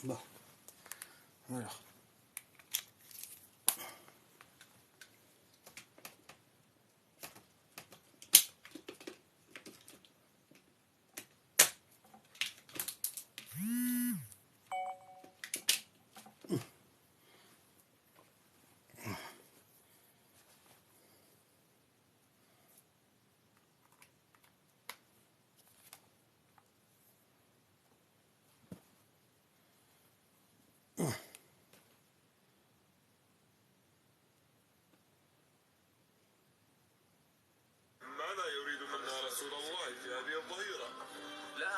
Bon, voilà. ماذا يريد منا رسول الله في هذه الظهيرة؟ لا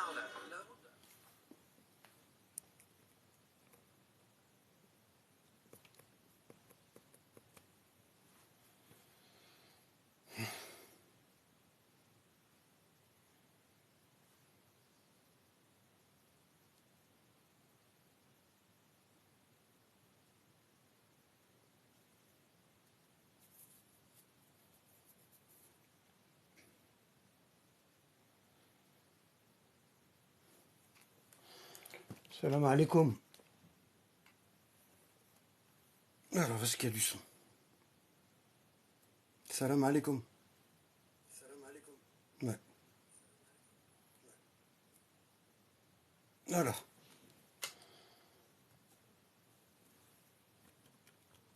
Salam alaikum. Alors, est-ce qu'il y a du son? Salam alaikum. Ouais. Alors,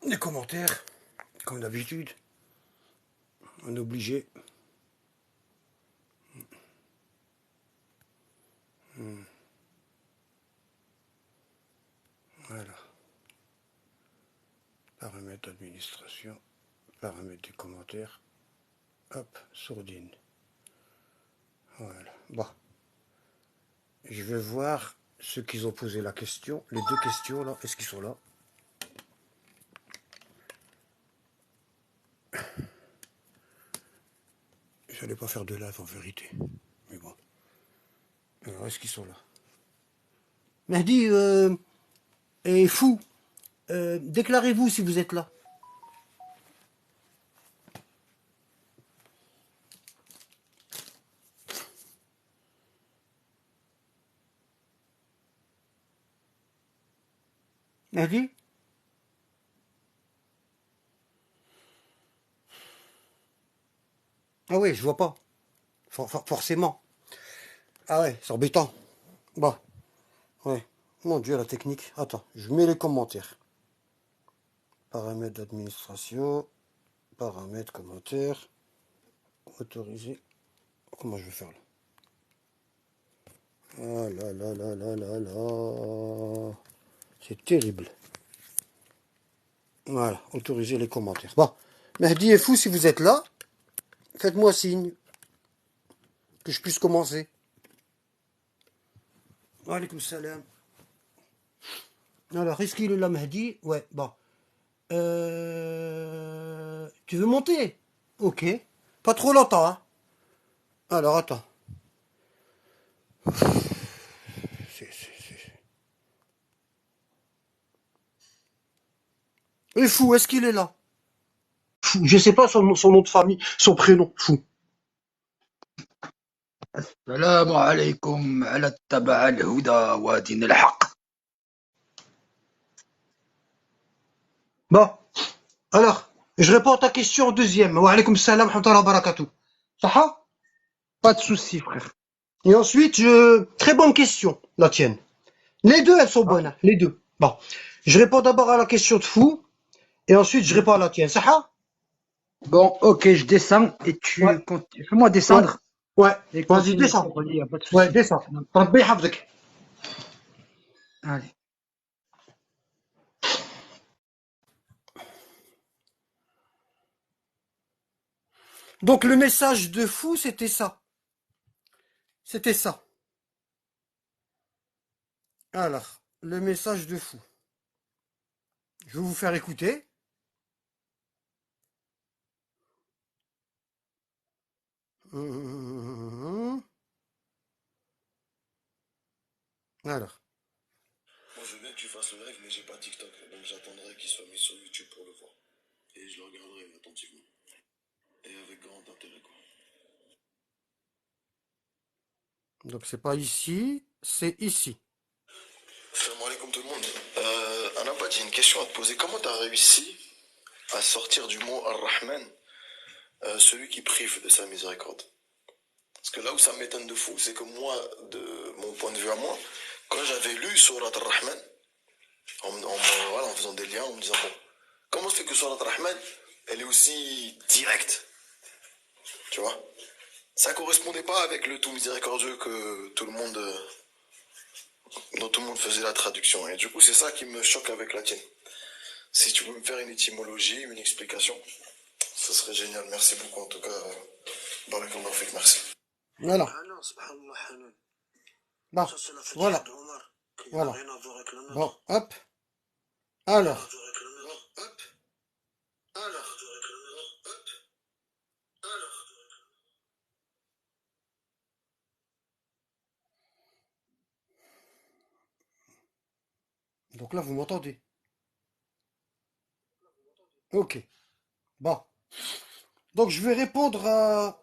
les commentaires, comme d'habitude, on est obligé. Voilà. Paramètres d'administration, paramètres des commentaires. Hop, sourdine. Voilà. Bon. Je vais voir ceux qui ont posé la question. Les deux questions, là. Est-ce qu'ils sont là? J'allais pas faire de live en vérité. Mais bon. Alors, est-ce qu'ils sont là? Mehdi est fou. Déclarez-vous si vous êtes là. Mehdi? Ah oui, je vois pas. Forcément. Ah ouais, c'est embêtant. Bon, ouais. Mon Dieu, la technique. Attends, je mets les commentaires. Paramètres d'administration. Paramètres, commentaires. Autoriser. Comment je vais faire là? Ah là là là là là là. C'est terrible. Voilà, autoriser les commentaires. Bon, Mehdi est fou, si vous êtes là, faites-moi signe que je puisse commencer. Wa alaykoum salam. Alors, est-ce qu'il est là, Mehdi? Ouais, bon. Tu veux monter? Ok. Pas trop longtemps, hein? Alors, attends. Et fou, est-ce qu'il est là? Fou, je sais pas son nom de famille, son prénom, fou. السلام عليكم على اتبع الهدى ودين الحق. Bon, alors, je réponds à ta question en deuxième. Wa alaykoum salam, wa barakatuh. Ça? Pas de souci, frère. Et ensuite, très bonne question, la tienne. Les deux, elles sont bonnes, hein, les deux. Bon, je réponds d'abord à la question de fou, et ensuite je réponds à la tienne. Ça? Bon, ok, je descends et Ouais, fais-moi ouais, descendre ouais. et Vas-y, continue descends. sur le lit, y a pas de Ouais, souci. descends. Rabbi hafzik. Allez. Donc le message de fou, c'était ça. C'était ça. Alors, le message de fou. Je vais vous faire écouter. Alors. Moi, je veux bien que tu fasses le live, mais j'ai pas TikTok. Donc, j'attendrai qu'il soit mis sur YouTube pour le voir. Et je le regarderai attentivement. Et avec grand intérêt, quoi. Donc c'est pas ici, c'est ici. Salam alaikum. tout le monde. Anabad, j'ai une question à te poser. Comment tu as réussi à sortir du mot Ar-Rahman, celui qui prive de sa miséricorde? Parce que là où ça m'étonne de fou, c'est que moi, de mon point de vue à moi, quand j'avais lu Surat Ar-Rahman, voilà, en faisant des liens, en me disant, bon, comment se fait que Surat Ar-Rahman, elle est aussi directe, tu vois? Ça correspondait pas avec le tout miséricordieux que tout le monde, dont tout le monde faisait la traduction. Et du coup, c'est ça qui me choque avec la tienne. Si tu peux me faire une étymologie, une explication, ce serait génial. Merci beaucoup en tout cas. Barakallahu fik, merci. Voilà. Ah non, subhanallah, Hanan. Bon, Ça, c'est la fatiha voilà. d'Omar, qui n'a Voilà. rien à voir avec la nôtre. Bon, hop. Alors. Bon, hop. Alors. Bon, hop. Alors. Donc là, vous m'entendez? Ok. Bon. Donc je vais répondre à...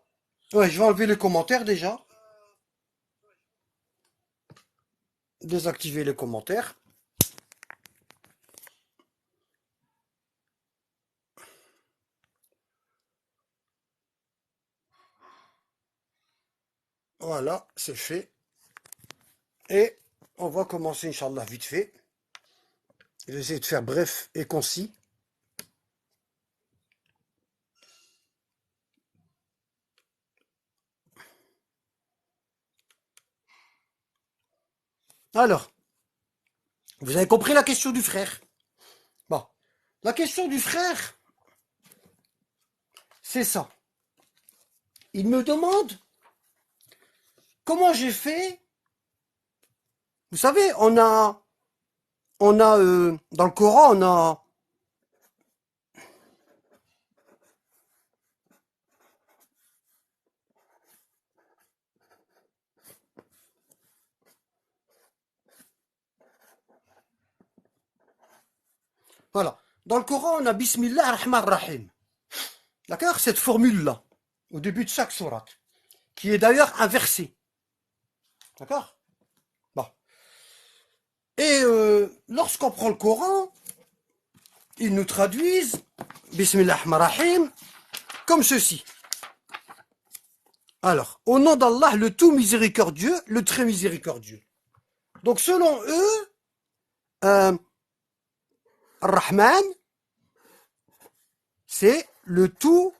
Ouais, je vais enlever les commentaires déjà. Désactiver les commentaires. Voilà, c'est fait. Et on va commencer, Inch'Allah, vite fait. Je vais essayer de faire bref et concis. Alors, vous avez compris la question du frère? Bon, la question du frère, c'est ça. Il me demande comment j'ai fait. Vous savez, dans le Coran, voilà. Dans le Coran, on a Bismillah ar-Rahman ar-Rahim. D'accord? Cette formule-là, au début de chaque sourate, qui est d'ailleurs un verset. D'accord? Bon. Et lorsqu'on prend le Coran, ils nous traduisent Bismillah ar-Rahman ar-Rahim comme ceci. Alors, au nom d'Allah, le tout miséricordieux, le très miséricordieux. Donc, selon eux, Ar-Rahman, c'est le tout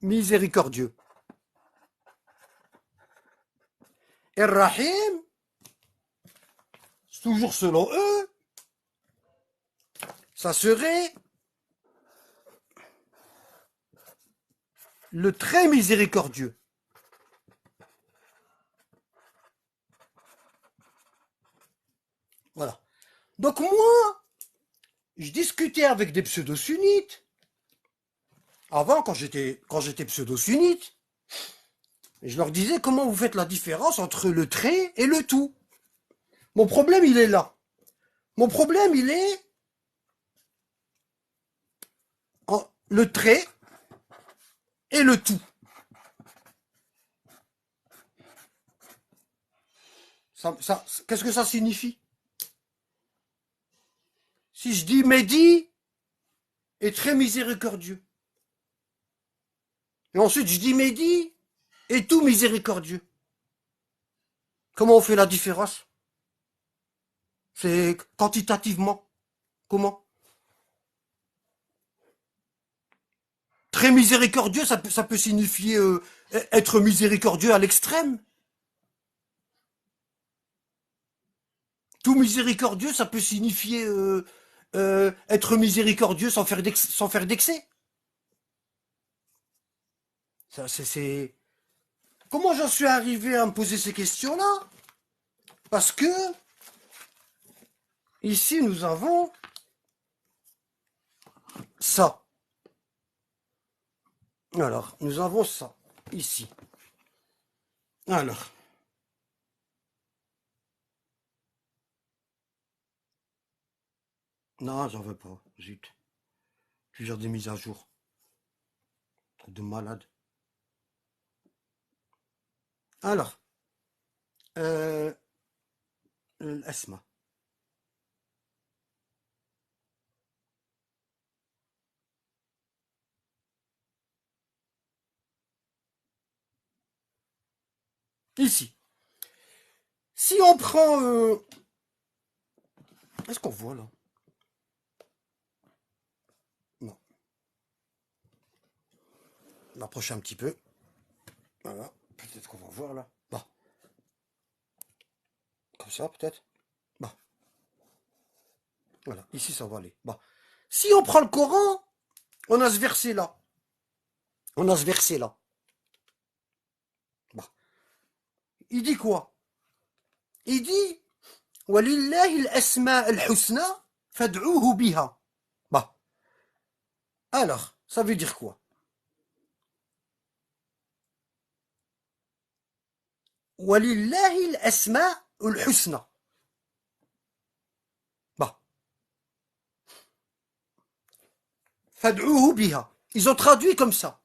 miséricordieux. Et Ar-Rahim, toujours selon eux, ça serait le très miséricordieux. Voilà. Donc moi, je discutais avec des pseudo-sunnites. Avant, quand j'étais pseudo-sunnite, je leur disais comment vous faites la différence entre le très et le tout. Mon problème, il est là. Mon problème, il est le très et le tout. Qu'est-ce que ça signifie? Si je dis Mehdi est très miséricordieux, et ensuite je dis Mehdi est tout miséricordieux, comment on fait la différence? C'est quantitativement. Comment? Très miséricordieux, ça peut signifier être miséricordieux à l'extrême. Tout miséricordieux, ça peut signifier être miséricordieux sans faire d'excès. Ça, c'est... Comment j'en suis arrivé à me poser ces questions-là? Parce que ici, nous avons ça. Alors, nous avons ça, ici. Alors. Non, j'en veux pas, zut. Toujours des mises à jour. Truc de malade. Alors. L'asma. Ici. Si on prend... Est-ce qu'on voit là? Non. On approche un petit peu. Voilà. Peut-être qu'on va voir là. Bon. Comme ça, peut-être. Bon. Voilà. Ici, ça va aller. Bon. Si on prend le Coran, on a ce verset là. On a ce verset là. Bon. Il dit quoi? Il dit وَلِلَّهِ الْأَسْمَاءُ الْحُسْنَى فَادْعُوهُ بِهَا. Bon. Alors, ça veut dire quoi? وَلِلَّهِ الْأَسْمَاءُ الْحُسْنَى. Bon. فَادْعُوهُ بِهَا. Ils ont traduit comme ça.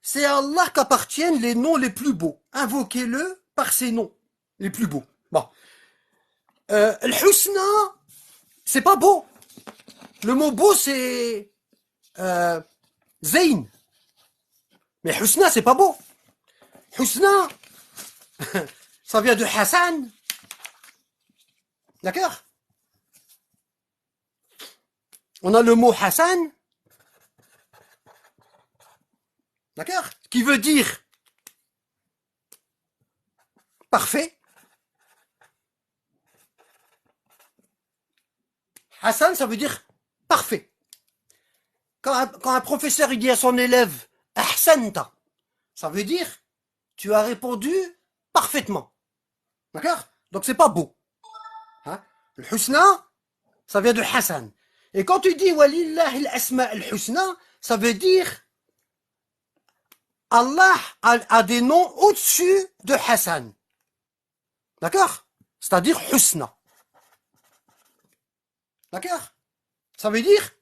C'est à Allah qu'appartiennent les noms les plus beaux. Invoquez-le par ses noms les plus beaux. Bon. Al-Husna, c'est pas beau. Le mot beau, c'est Zayn. Mais Husna, c'est pas beau. Husna, ça vient de Hassan. D'accord? On a le mot Hassan. D'accord? Qui veut dire parfait. Hassan, ça veut dire parfait. Quand un professeur il dit à son élève Ahsanta, ça veut dire tu as répondu parfaitement. D'accord? Donc c'est pas beau. Hein? Le Husna, ça vient de Hassan. Et quand tu dis Walillahi al-asma al-husna, ça veut dire Allah a des noms au-dessus de Hassan. D'accord? C'est-à-dire Husna. D'accord? Ça veut dire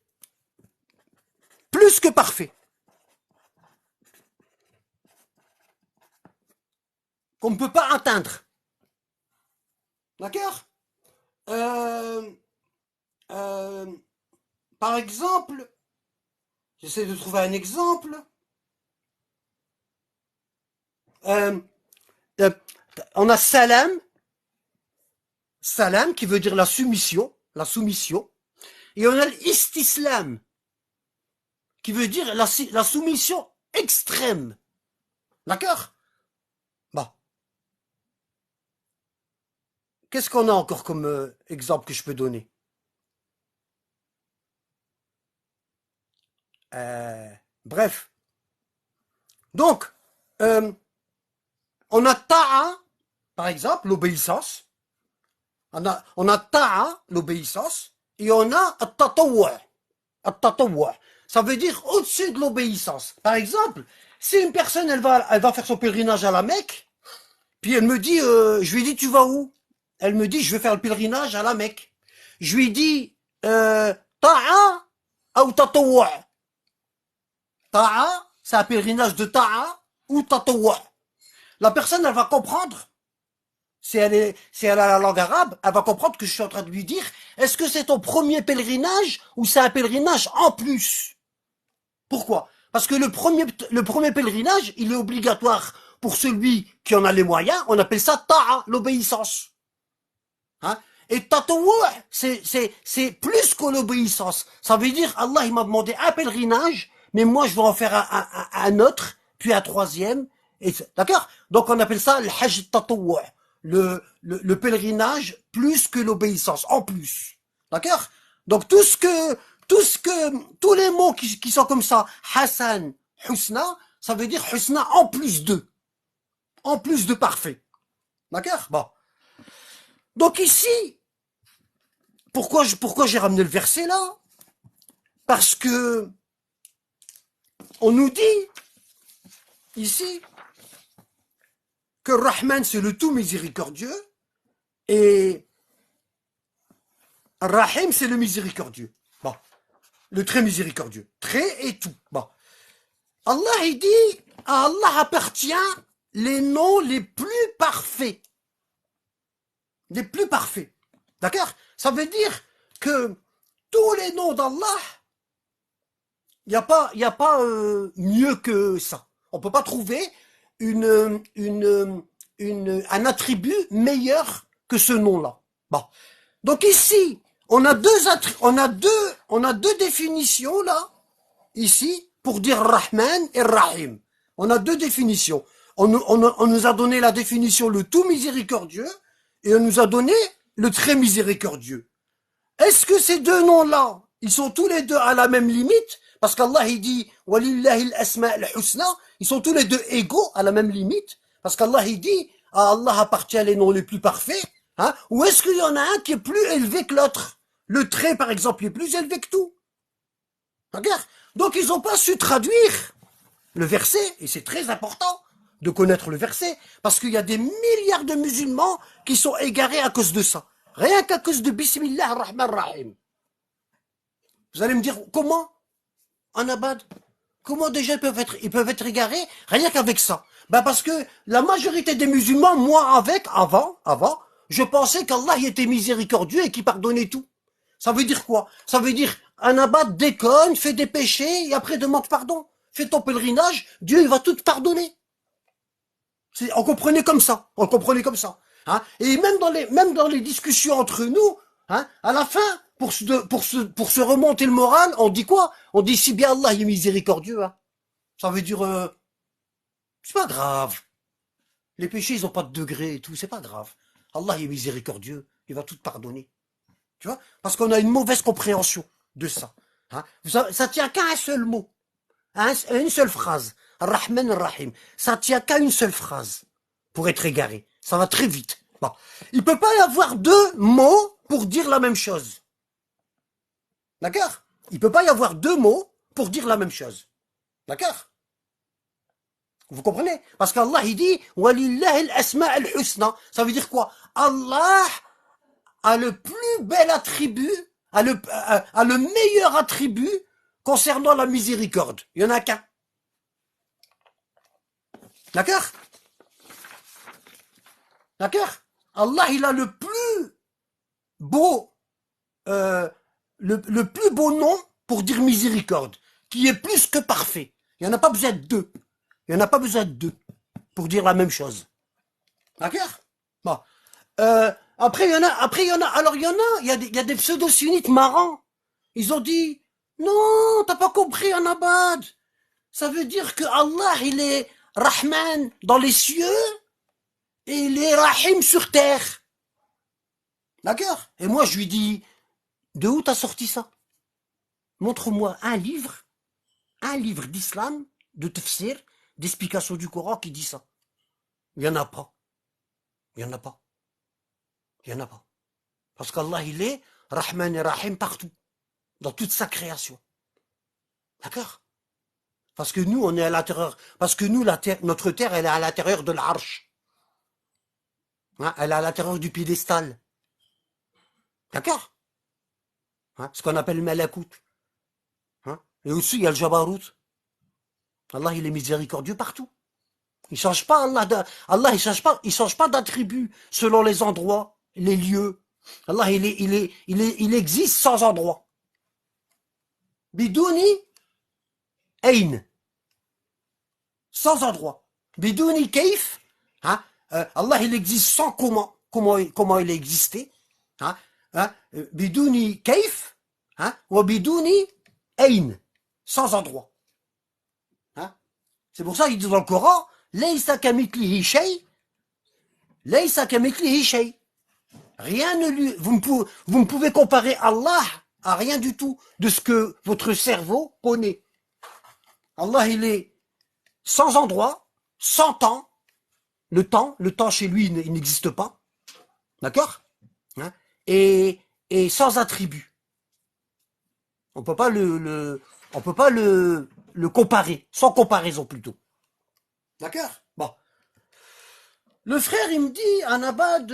plus que parfait. Qu'on ne peut pas atteindre. D'accord? Par exemple, j'essaie de trouver un exemple. On a salam. Salam qui veut dire la soumission. La soumission. Et on a l'istislam qui veut dire la soumission extrême. D'accord? Bon. Qu'est-ce qu'on a encore comme exemple que je peux donner? Bref. Donc, on a ta'a, par exemple, l'obéissance. On a ta'a, l'obéissance, et on a at-tatawwu'. At-tatawwu'. Ça veut dire au-dessus de l'obéissance. Par exemple, si une personne, elle va faire son pèlerinage à la Mecque, puis elle me dit, je lui dis, tu vas où? Elle me dit, je vais faire le pèlerinage à la Mecque. Je lui dis, ta'a ou tatawwu'. Ta'a, c'est un pèlerinage de ta'a ou tatawwu'. La personne, elle va comprendre. Si elle a la langue arabe, elle va comprendre que je suis en train de lui dire, est-ce que c'est ton premier pèlerinage ou c'est un pèlerinage en plus? Pourquoi? Parce que le premier pèlerinage, il est obligatoire pour celui qui en a les moyens. On appelle ça ta'a, l'obéissance. Hein? Et tatawwu', c'est plus que l'obéissance. Ça veut dire, Allah, il m'a demandé un pèlerinage, mais moi, je vais en faire un autre, puis un troisième. D'accord? Donc, on appelle ça le hajj tatawwu'. Le pèlerinage plus que l'obéissance, en plus. D'accord? Donc tous les mots qui sont comme ça, Hassan, Husna, ça veut dire Husna en plus de parfait. D'accord? Bon. Donc ici, pourquoi j'ai ramené le verset là? Parce que on nous dit ici que Rahman, c'est le tout miséricordieux, et Rahim, c'est le miséricordieux. Bon. Le très miséricordieux. Très et tout. Bon. Allah, il dit, à Allah appartient les noms les plus parfaits. Les plus parfaits. D'accord? Ça veut dire que tous les noms d'Allah, il n'y a pas mieux que ça. On peut pas trouver une un attribut meilleur que ce nom-là. Bon. Donc ici, on a deux définitions là, ici, pour dire Rahman et Rahim. On a deux définitions. On nous a donné la définition le tout miséricordieux et on nous a donné le très miséricordieux. Est-ce que ces deux noms-là, ils sont tous les deux à la même limite? Parce qu'Allah, il dit, Walillahi al-asma al-husna, ils sont tous les deux égaux à la même limite. Parce qu'Allah, il dit, à Allah appartient les noms les plus parfaits. Hein? Ou est-ce qu'il y en a un qui est plus élevé que l'autre? Le trait, par exemple, est plus élevé que tout. Regarde. Donc, ils n'ont pas su traduire le verset, et c'est très important de connaître le verset, parce qu'il y a des milliards de musulmans qui sont égarés à cause de ça. Rien qu'à cause de Bismillah ar-Rahman ar-Rahim. Vous allez me dire, comment? En abad? Comment déjà ils peuvent être égarés? Rien qu'avec ça. Ben parce que la majorité des musulmans, moi avant, je pensais qu'Allah était miséricordieux et qu'il pardonnait tout. Ça veut dire quoi? Ça veut dire, un abad déconne, fait des péchés, et après demande pardon. Fais ton pèlerinage, Dieu il va tout te pardonner. On comprenait comme ça. Hein? Et même dans les discussions entre nous, hein, à la fin, pour se remonter le moral, on dit quoi? On dit si bien Allah est miséricordieux. Hein. Ça veut dire, c'est pas grave. Les péchés, ils ont pas de degré et tout, c'est pas grave. Allah est miséricordieux, il va tout te pardonner. Tu vois? Parce qu'on a une mauvaise compréhension de ça. Hein? Ça tient qu'à un seul mot. Une seule phrase. Rahman Rahim. Ça tient qu'à une seule phrase. Pour être égaré. Ça va très vite. Bon. Il peut pas y avoir deux mots pour dire la même chose. D'accord? Il peut pas y avoir deux mots pour dire la même chose. D'accord? Vous comprenez? Parce qu'Allah, il dit, Walillahi al-asma al-husna. Ça veut dire quoi? Allah a le plus bel attribut, a le meilleur attribut concernant la miséricorde. Il n'y en a qu'un. D'accord? D'accord? Allah, il a le plus beau, le plus beau nom pour dire miséricorde, qui est plus que parfait. Il n'y en a pas besoin de deux. Il n'y en a pas besoin de deux pour dire la même chose. D'accord? Bon. Après, il y en a, alors il y a des pseudo-sunnites marrants. Ils ont dit, non, t'as pas compris, Anabad. Ça veut dire que Allah, il est Rahman dans les cieux et il est Rahim sur terre. D'accord? Et moi, je lui dis, de où t'as sorti ça? Montre-moi un livre d'islam, de tafsir, d'explication du Coran qui dit ça. Il n'y en a pas. Il n'y en a pas. Il n'y en a pas. Parce qu'Allah, il est Rahman et Rahim partout. Dans toute sa création. D'accord? Parce que nous, on est à l'intérieur. Parce que nous, notre terre, elle est à l'intérieur de l'arche. Hein? Elle est à l'intérieur du piédestal. D'accord? Hein? Ce qu'on appelle le Malakout. Hein? Et aussi, il y a le Jabarut. Allah, il est miséricordieux partout. Il change pas, Allah, il change pas d'attribut selon les endroits, les lieux. Allah, il existe sans endroit. Bidouni Ain. Sans endroit. Bidouni Kaif. Hein? Allah, il existe sans comment il a existé. Hein? Bidouni Kaif. Hein? Ou Bidouni Ain. Sans endroit. Hein? C'est pour ça qu'il dit dans le Coran, Laysa kamithlihi shay. Laysa kamithlihi shay. Rien ne lui, vous ne pouvez comparer Allah à rien du tout de ce que votre cerveau connaît. Allah, il est sans endroit, sans temps. Le temps chez lui, il n'existe pas. D'accord? Hein? Et sans attribut. On peut pas le comparer, sans comparaison plutôt. D'accord? Bon. Le frère, il me dit, Anabad,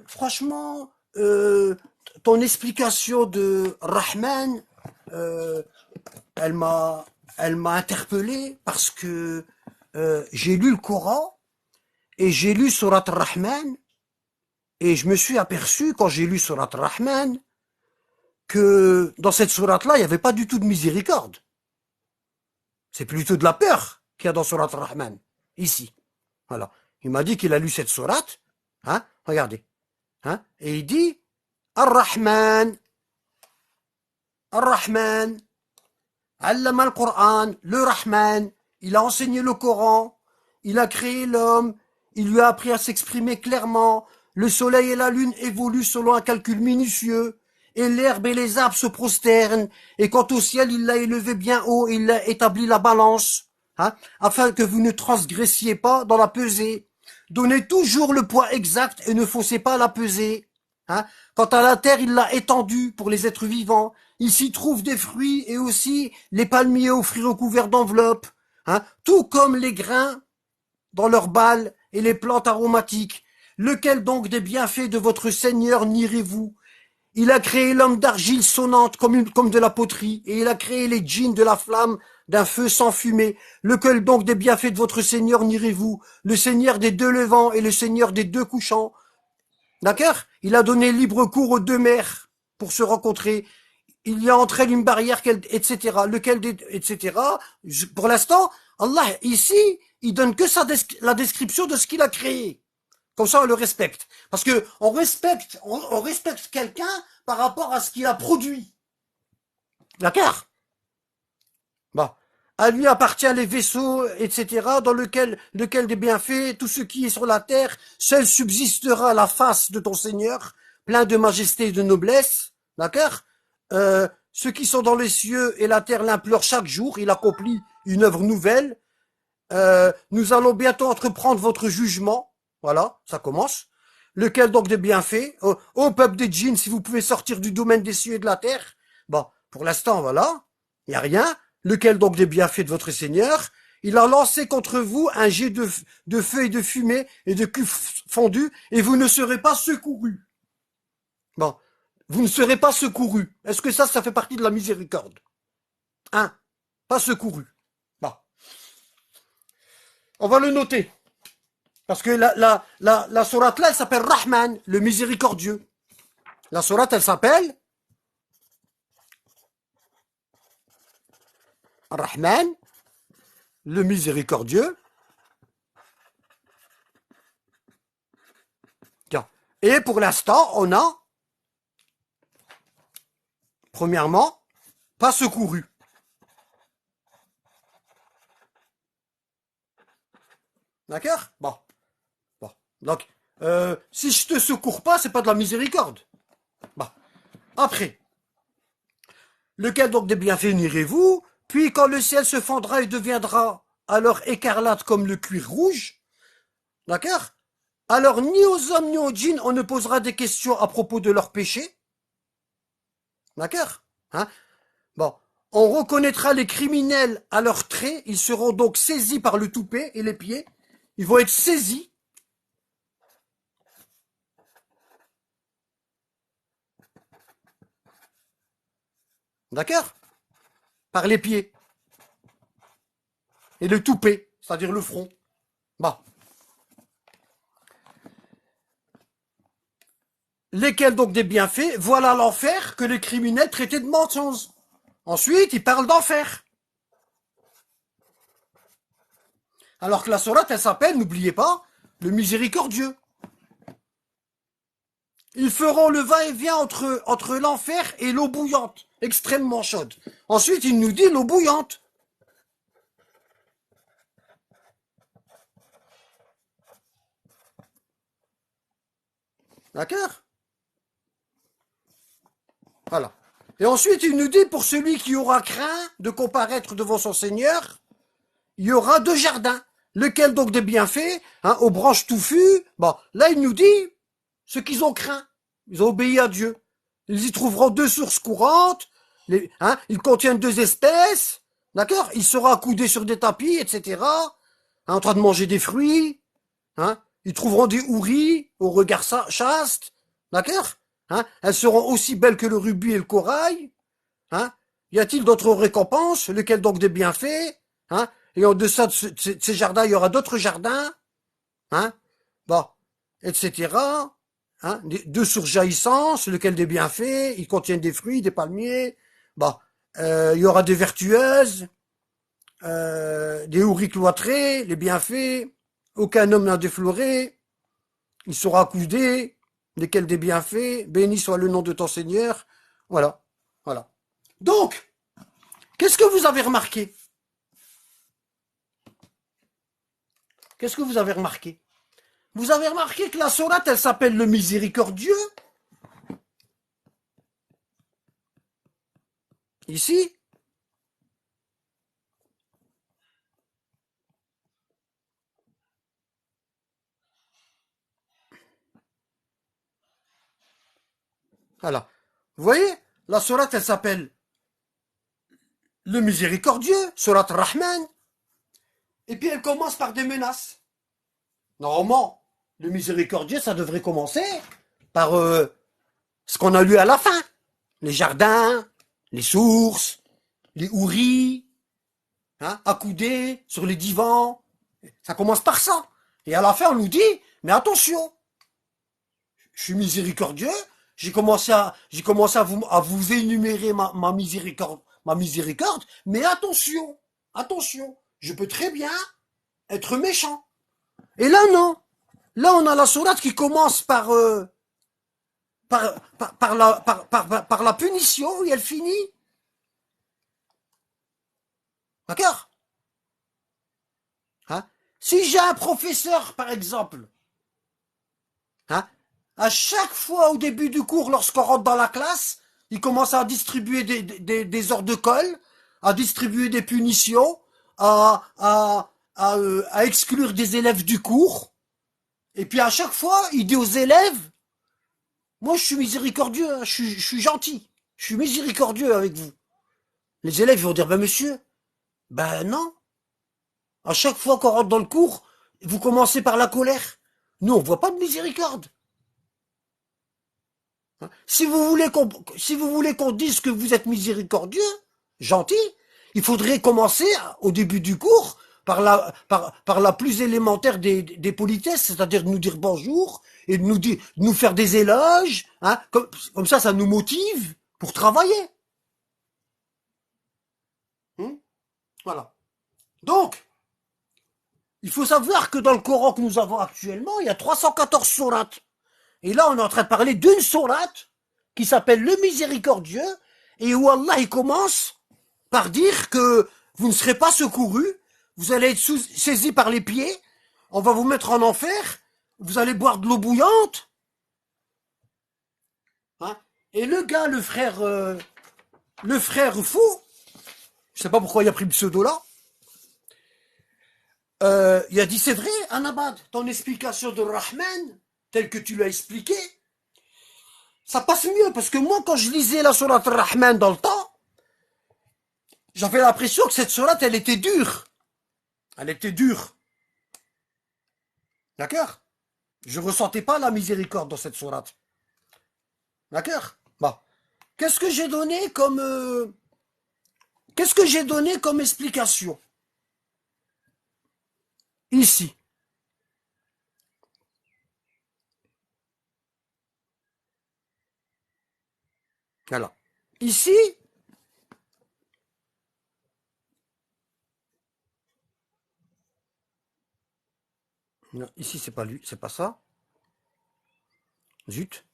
franchement, ton explication de Rahman, elle m'a interpellé parce que j'ai lu le Coran et j'ai lu Surat Rahman et je me suis aperçu quand j'ai lu Surat Rahman que dans cette sourate-là, il n'y avait pas du tout de miséricorde. C'est plutôt de la peur qu'il y a dans Surat Rahman, ici. Voilà. Il m'a dit qu'il a lu cette sourate. Hein, regardez. Hein, et il dit Ar-Rahman. Ar-Rahman. Allama al-Qur'an. Le Rahman. Il a enseigné le Coran. Il a créé l'homme. Il lui a appris à s'exprimer clairement. Le soleil et la lune évoluent selon un calcul minutieux. Et l'herbe et les arbres se prosternent. Et quant au ciel, il l'a élevé bien haut. Et il a établi la balance. Hein, afin que vous ne transgressiez pas dans la pesée. Donnez toujours le poids exact et ne faussez pas la pesée. Hein. Quant à la terre, il l'a étendue pour les êtres vivants. Il s'y trouve des fruits et aussi les palmiers aux fruits recouverts d'enveloppes. Hein, tout comme les grains dans leurs balles et les plantes aromatiques. Lequel donc des bienfaits de votre Seigneur nierez-vous? Il a créé l'homme d'argile sonnante comme de la poterie, et il a créé les djinns de la flamme d'un feu sans fumée. Lequel donc des bienfaits de votre Seigneur nierez-vous? Le Seigneur des deux levants et le Seigneur des deux couchants. D'accord? Il a donné libre cours aux deux mers pour se rencontrer. Il y a entre elles une barrière, etc. Lequel des, etc. Pour l'instant, Allah, ici, il donne que la description de ce qu'il a créé. Comme ça, on le respecte. Parce que on respecte quelqu'un par rapport à ce qu'il a produit. D'accord? Bon. À lui appartient les vaisseaux, etc., dans lequel des bienfaits, tout ce qui est sur la terre, seul subsistera la face de ton Seigneur, plein de majesté et de noblesse. D'accord? Ceux qui sont dans les cieux et la terre l'implorent chaque jour, il accomplit une œuvre nouvelle. Nous allons bientôt entreprendre votre jugement. Voilà, ça commence. Lequel donc des bienfaits? Ô peuple des djinns, si vous pouvez sortir du domaine des cieux et de la terre. Bon, pour l'instant, voilà, il n'y a rien. Lequel donc des bienfaits de votre Seigneur? Il a lancé contre vous un jet de feu et de fumée et de cul fondu, et vous ne serez pas secourus. Bon, vous ne serez pas secourus. Est-ce que ça fait partie de la miséricorde? Hein? Pas secourus. Bon. On va le noter. Parce que la sourate là, elle s'appelle Rahman, le miséricordieux. La sourate, elle s'appelle Rahman, le miséricordieux. Tiens. Et pour l'instant, on a, premièrement, pas secouru. D'accord? Bon. Donc, si je te secours pas, c'est pas de la miséricorde. Bon. Après, lequel donc des bienfaits nierez-vous? Puis quand le ciel se fendra et deviendra alors écarlate comme le cuir rouge, d'accord? Alors ni aux hommes ni aux djinns on ne posera des questions à propos de leurs péchés. D'accord? Hein? Bon. On reconnaîtra les criminels à leurs traits, ils seront donc saisis par le toupet et les pieds. Ils vont être saisis. D'accord? Par les pieds. Et le toupet, c'est-à-dire le front. Bon. Lesquels donc des bienfaits? Voilà l'enfer que les criminels traitaient de mensonge. Ensuite, ils parlent d'enfer. Alors que la sourate, elle s'appelle, n'oubliez pas, le miséricordieux. Ils feront le va-et-vient entre l'enfer et l'eau bouillante, extrêmement chaude. Ensuite, il nous dit l'eau bouillante. D'accord? Voilà. Et ensuite, il nous dit, pour celui qui aura craint de comparaître devant son Seigneur, il y aura 2 jardins. Lequel donc des bienfaits, hein, aux branches touffues. Bon, là, il nous dit ce qu'ils ont craint. Ils ont obéi à Dieu. Ils y trouveront 2 sources courantes. Ils contiennent 2 espèces. D'accord? Ils seront accoudés sur des tapis, etc. Hein, en train de manger des fruits. Hein? Ils trouveront des houris au regard chaste. D'accord? Hein? Elles seront aussi belles que le rubis et le corail. Hein? Y a-t-il d'autres récompenses? Lequel donc des bienfaits? Hein? Et en deçà de ces jardins, il y aura d'autres jardins. Hein? Bon, etc. Hein? 2 sources jaillissantes, lequel des bienfaits, ils contiennent des fruits, des palmiers. Bon, il y aura des vertueuses, des houris cloîtrés, les bienfaits. aucun homme n'a défloré, il sera accoudé, lesquels des bienfaits, béni soit le nom de ton Seigneur. Voilà, voilà. Donc, qu'est-ce que vous avez remarqué? Qu'est-ce que vous avez remarqué? Vous avez remarqué que la sourate, elle s'appelle le miséricordieux. Ici. Voilà. Vous voyez? La sourate, elle s'appelle le miséricordieux, sourate Rahman. Et puis elle commence par des menaces. Normalement, le miséricordieux, ça devrait commencer par ce qu'on a lu à la fin. Les jardins, les sources, les houris, hein, accoudés sur les divans. Ça commence par ça. Et à la fin, on nous dit, mais attention, je suis miséricordieux, j'ai commencé à vous énumérer ma miséricorde, mais attention, attention, je peux très bien être méchant. Et là, non. Là, on a la sourate qui commence par la punition et elle finit. D'accord? Hein? Si j'ai un professeur, par exemple, hein, à chaque fois au début du cours, lorsqu'on rentre dans la classe, il commence à distribuer des heures de colle, à distribuer des punitions, à exclure des élèves du cours. Et puis à chaque fois, il dit aux élèves, moi je suis miséricordieux, hein, je suis gentil, je suis miséricordieux avec vous. Les élèves vont dire, ben monsieur, ben non. À chaque fois qu'on rentre dans le cours, vous commencez par la colère. Nous, on voit pas de miséricorde. Si vous voulez qu'on dise que vous êtes miséricordieux, gentil, il faudrait commencer au début du cours par la plus élémentaire des politesses, c'est-à-dire de nous dire bonjour et de nous faire des éloges, hein, comme ça nous motive pour travailler. Voilà. Donc, il faut savoir que dans le Coran que nous avons actuellement, il y a 314 sourates. Et là, on est en train de parler d'une sourate qui s'appelle le miséricordieux et où Allah il commence par dire que vous ne serez pas secourus, vous allez être saisis par les pieds, on va vous mettre en enfer, vous allez boire de l'eau bouillante. Hein, et le gars, le frère fou, je sais pas pourquoi il a pris le pseudo là, il a dit c'est vrai, Anabad, ton explication de Rahman, telle que tu l'as expliqué, ça passe mieux, parce que moi, quand je lisais la sourate Rahman dans le temps, j'avais l'impression que cette sourate, elle était dure. Elle était dure. D'accord? Je ressentais pas la miséricorde dans cette sourate. D'accord? Bon. Qu'est-ce que j'ai donné comme explication? Ici. Voilà. Ici, non, ici c'est pas lui, c'est pas ça. Zut.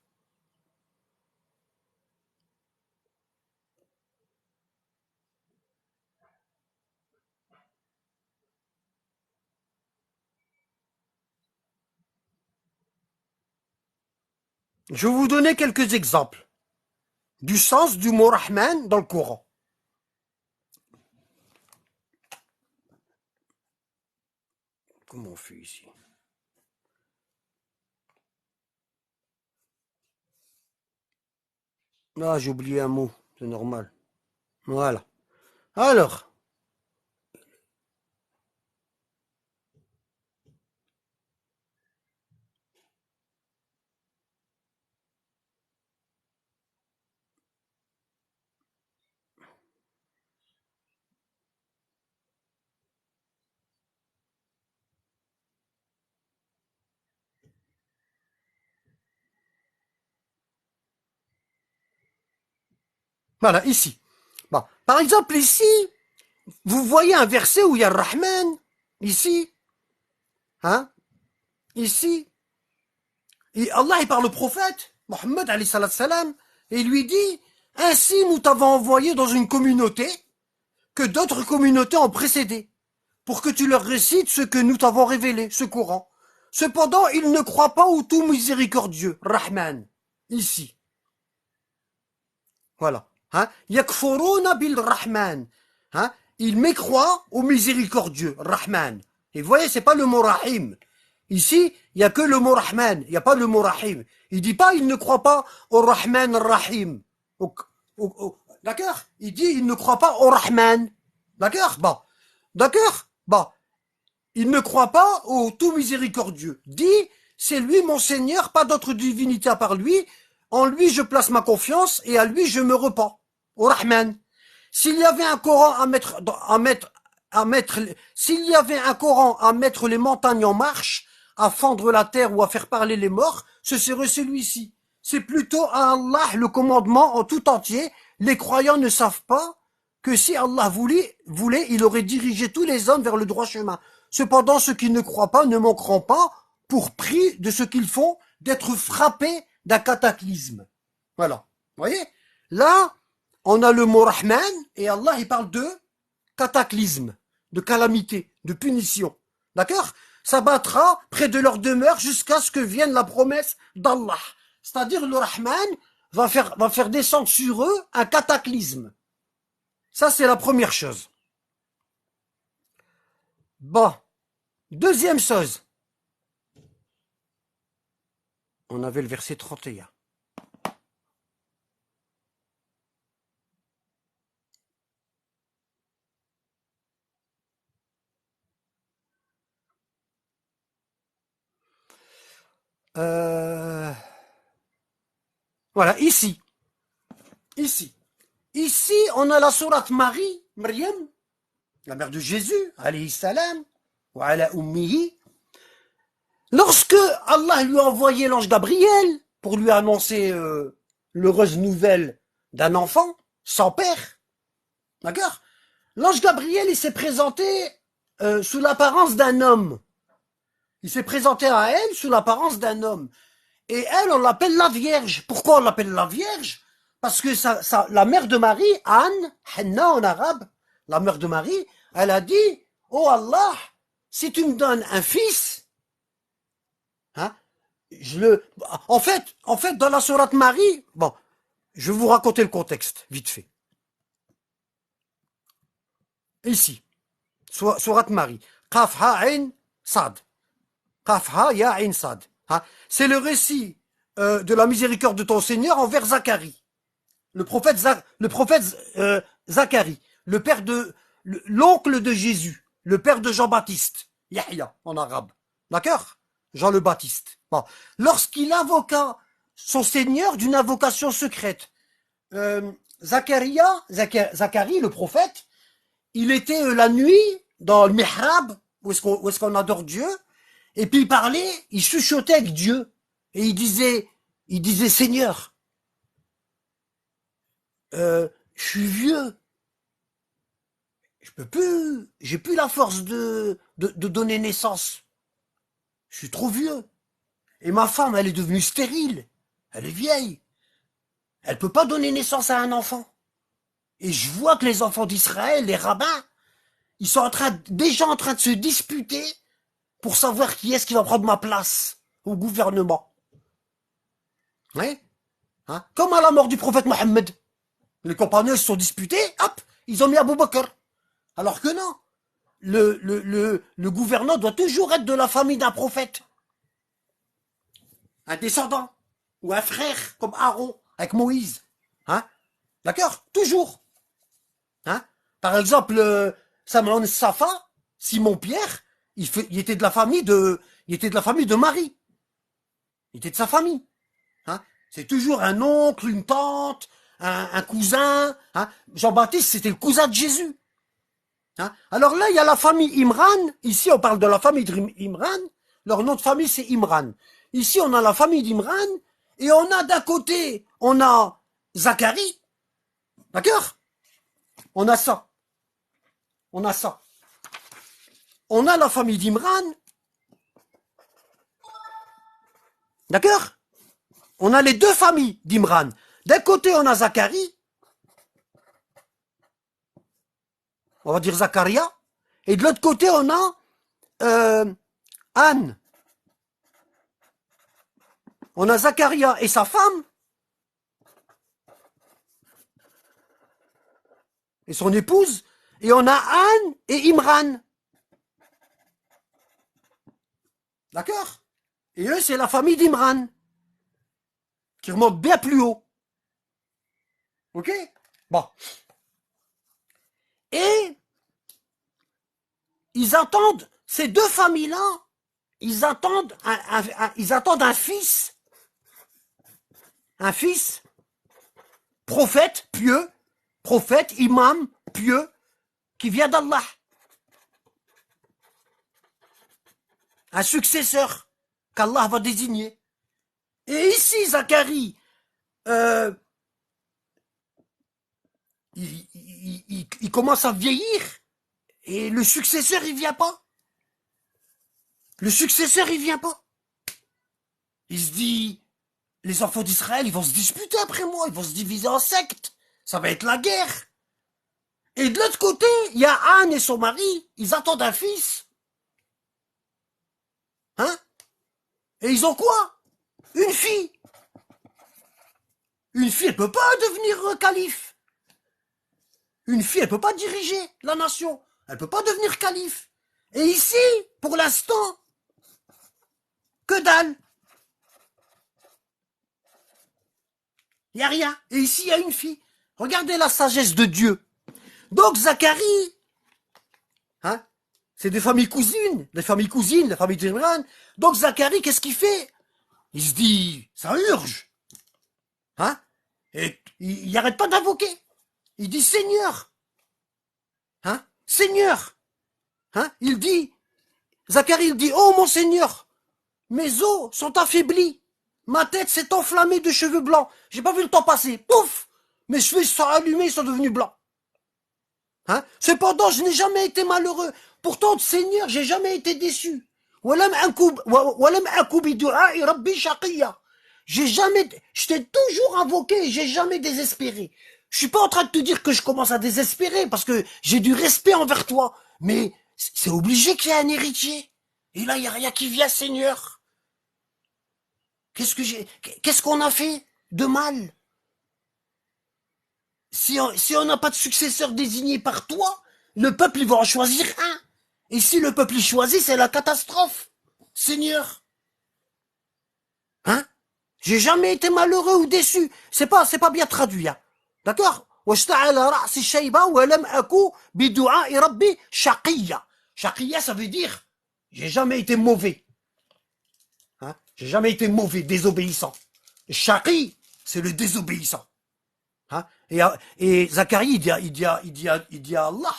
Je vais vous donner quelques exemples du sens du mot Rahman dans le Coran. Comment on fait ici? Ah, j'ai oublié un mot, c'est normal. Voilà. Alors, voilà, ici. Bon. Par exemple, ici, vous voyez un verset où il y a Rahman, ici. hein, ici, Allah il parle au prophète, Mohammed alayhi salam, et il lui dit, ainsi nous t'avons envoyé dans une communauté que d'autres communautés ont précédé, pour que tu leur récites ce que nous t'avons révélé, ce Coran. Cependant, ils ne croient pas au tout miséricordieux, Rahman, ici. Voilà. Hein? Yakfuruna bil Rahman. Hein? Ils mécroient au miséricordieux, Rahman. Et vous voyez, c'est pas le mot Rahim. Ici, il y a que le mot Rahman, il n'y a pas le mot Rahim. Il dit pas, il ne croit pas au Rahman Rahim. D'accord? Il dit, il ne croit pas au Rahman. D'accord? Bon. D'accord? Bon. Il ne croit pas au tout miséricordieux. Dit, c'est lui mon Seigneur, pas d'autre divinité à part lui. En lui, je place ma confiance et à lui, je me repens. Au Rahman. S'il y avait un Coran s'il y avait un Coran à mettre les montagnes en marche, à fendre la terre ou à faire parler les morts, ce serait celui-ci. C'est plutôt à Allah le commandement en tout entier. Les croyants ne savent pas que si Allah voulait, il aurait dirigé tous les hommes vers le droit chemin. Cependant, ceux qui ne croient pas ne manqueront pas, pour prix de ce qu'ils font, d'être frappés d'un cataclysme. Voilà. Vous voyez? Là, on a le mot Rahman, et Allah, il parle de cataclysme, de calamité, de punition. D'accord? S'abattra près de leur demeure jusqu'à ce que vienne la promesse d'Allah. C'est-à-dire, le Rahman va faire descendre sur eux un cataclysme. Ça, c'est la première chose. Bon. Deuxième chose. On avait le verset 31. Voilà, ici. Ici, on a la sourate Marie, Maryam, la mère de Jésus, alayhi salam, wa ala ummihi. Lorsque Allah lui a envoyé l'ange Gabriel pour lui annoncer l'heureuse nouvelle d'un enfant sans père, d'accord? L'ange Gabriel, il s'est présenté sous l'apparence d'un homme. Il s'est présenté à elle sous l'apparence d'un homme. Et elle, on l'appelle la Vierge. Pourquoi on l'appelle la Vierge? Parce que la mère de Marie, Anne, Henna en arabe, la mère de Marie, elle a dit, oh Allah, si tu me donnes un fils, hein, en fait, dans la sourate Marie, bon, je vais vous raconter le contexte, vite fait. Ici, sourate Marie, Qaf ha ain sad. Qaf ha ya ain sad. Hein, c'est le récit de la miséricorde de ton Seigneur envers Zacharie. Le prophète Zacharie, l'oncle de Jésus, le père de Jean-Baptiste, Yahya en arabe, d'accord? Jean le Baptiste. Bon. Lorsqu'il invoqua son Seigneur d'une invocation secrète, Zacharie, le prophète, il était la nuit dans le mihrab, où est-ce qu'on adore Dieu, et puis il parlait, il chuchotait avec Dieu, et il disait Seigneur, je suis vieux, j'ai plus la force de donner naissance. Je suis trop vieux. Et ma femme, elle est devenue stérile. Elle est vieille. Elle peut pas donner naissance à un enfant. Et je vois que les enfants d'Israël, les rabbins, ils sont déjà en train de se disputer pour savoir qui est-ce qui va prendre ma place au gouvernement. Ouais. Hein? Comme à la mort du prophète Mohammed. Les compagnons se sont disputés, hop, ils ont mis Abou Bakr. Alors que non. Le gouvernant doit toujours être de la famille d'un prophète. Un descendant. Ou un frère, comme Aaron, avec Moïse. Hein? D'accord? Toujours. Hein? Par exemple, Samuel Safa, Simon-Pierre, il était de la famille de Marie. Il était de sa famille. Hein? C'est toujours un oncle, une tante, un cousin. Hein? Jean-Baptiste, c'était le cousin de Jésus. Hein? Alors là, il y a la famille Imran. Ici, on parle de la famille d'Imran. Leur nom de famille, c'est Imran. Ici, on a la famille d'Imran. Et on a d'un côté, on a Zacharie. D'accord? On a ça. On a la famille d'Imran. D'accord? On a les deux familles d'Imran. D'un côté, on a Zacharie, on va dire Zacharia, et de l'autre côté, on a Anne. On a Zacharia et sa femme, et son épouse, et on a Anne et Imran. D'accord? Et eux, c'est la famille d'Imran, qui remonte bien plus haut. Ok? Bon. Et ils attendent, ces deux familles-là, ils attendent un fils, prophète pieux, prophète, imam pieux, qui vient d'Allah. Un successeur qu'Allah va désigner. Et ici, Zacharie, il commence à vieillir, et le successeur, il vient pas. Le successeur, il vient pas. Il se dit, les enfants d'Israël, ils vont se disputer après moi, ils vont se diviser en sectes. Ça va être la guerre. Et de l'autre côté, il y a Anne et son mari, ils attendent un fils. Hein? Et ils ont quoi? Une fille. Une fille, elle peut pas devenir calife. Une fille, elle peut pas diriger la nation. Elle peut pas devenir calife. Et ici, pour l'instant, que dalle. Il n'y a rien. Et ici, il y a une fille. Regardez la sagesse de Dieu. Donc, Zacharie, hein, c'est des familles cousines, la famille d'Imran. Donc, Zacharie, qu'est-ce qu'il fait? Il se dit, ça urge. Hein? Et il n'arrête pas d'invoquer. Il dit, Seigneur. Hein? Seigneur. Hein? Il dit, Zacharie, il dit, oh mon Seigneur, mes os sont affaiblis. Ma tête s'est enflammée de cheveux blancs. J'ai pas vu le temps passer. Pouf! Mes cheveux sont allumés, ils sont devenus blancs. Hein? Cependant, je n'ai jamais été malheureux. Pourtant, Seigneur, j'ai jamais été déçu. J'ai jamais, je t'ai toujours invoqué, j'ai jamais désespéré. Je suis pas en train de te dire que je commence à désespérer parce que j'ai du respect envers toi. Mais c'est obligé qu'il y ait un héritier. Et là, il n'y a rien qui vient, Seigneur. Qu'est-ce qu'on a fait de mal? Si on n'a pas de successeur désigné par toi, le peuple, il va en choisir un. Et si le peuple y choisit, c'est la catastrophe. Seigneur. Hein? J'ai jamais été malheureux ou déçu. C'est pas bien traduit, hein. D'accord? Shaqiya, ça veut dire, j'ai jamais été mauvais. Hein? J'ai jamais été mauvais, désobéissant. Shaqi, c'est le désobéissant. Hein? Et Zacharie, il dit à Allah,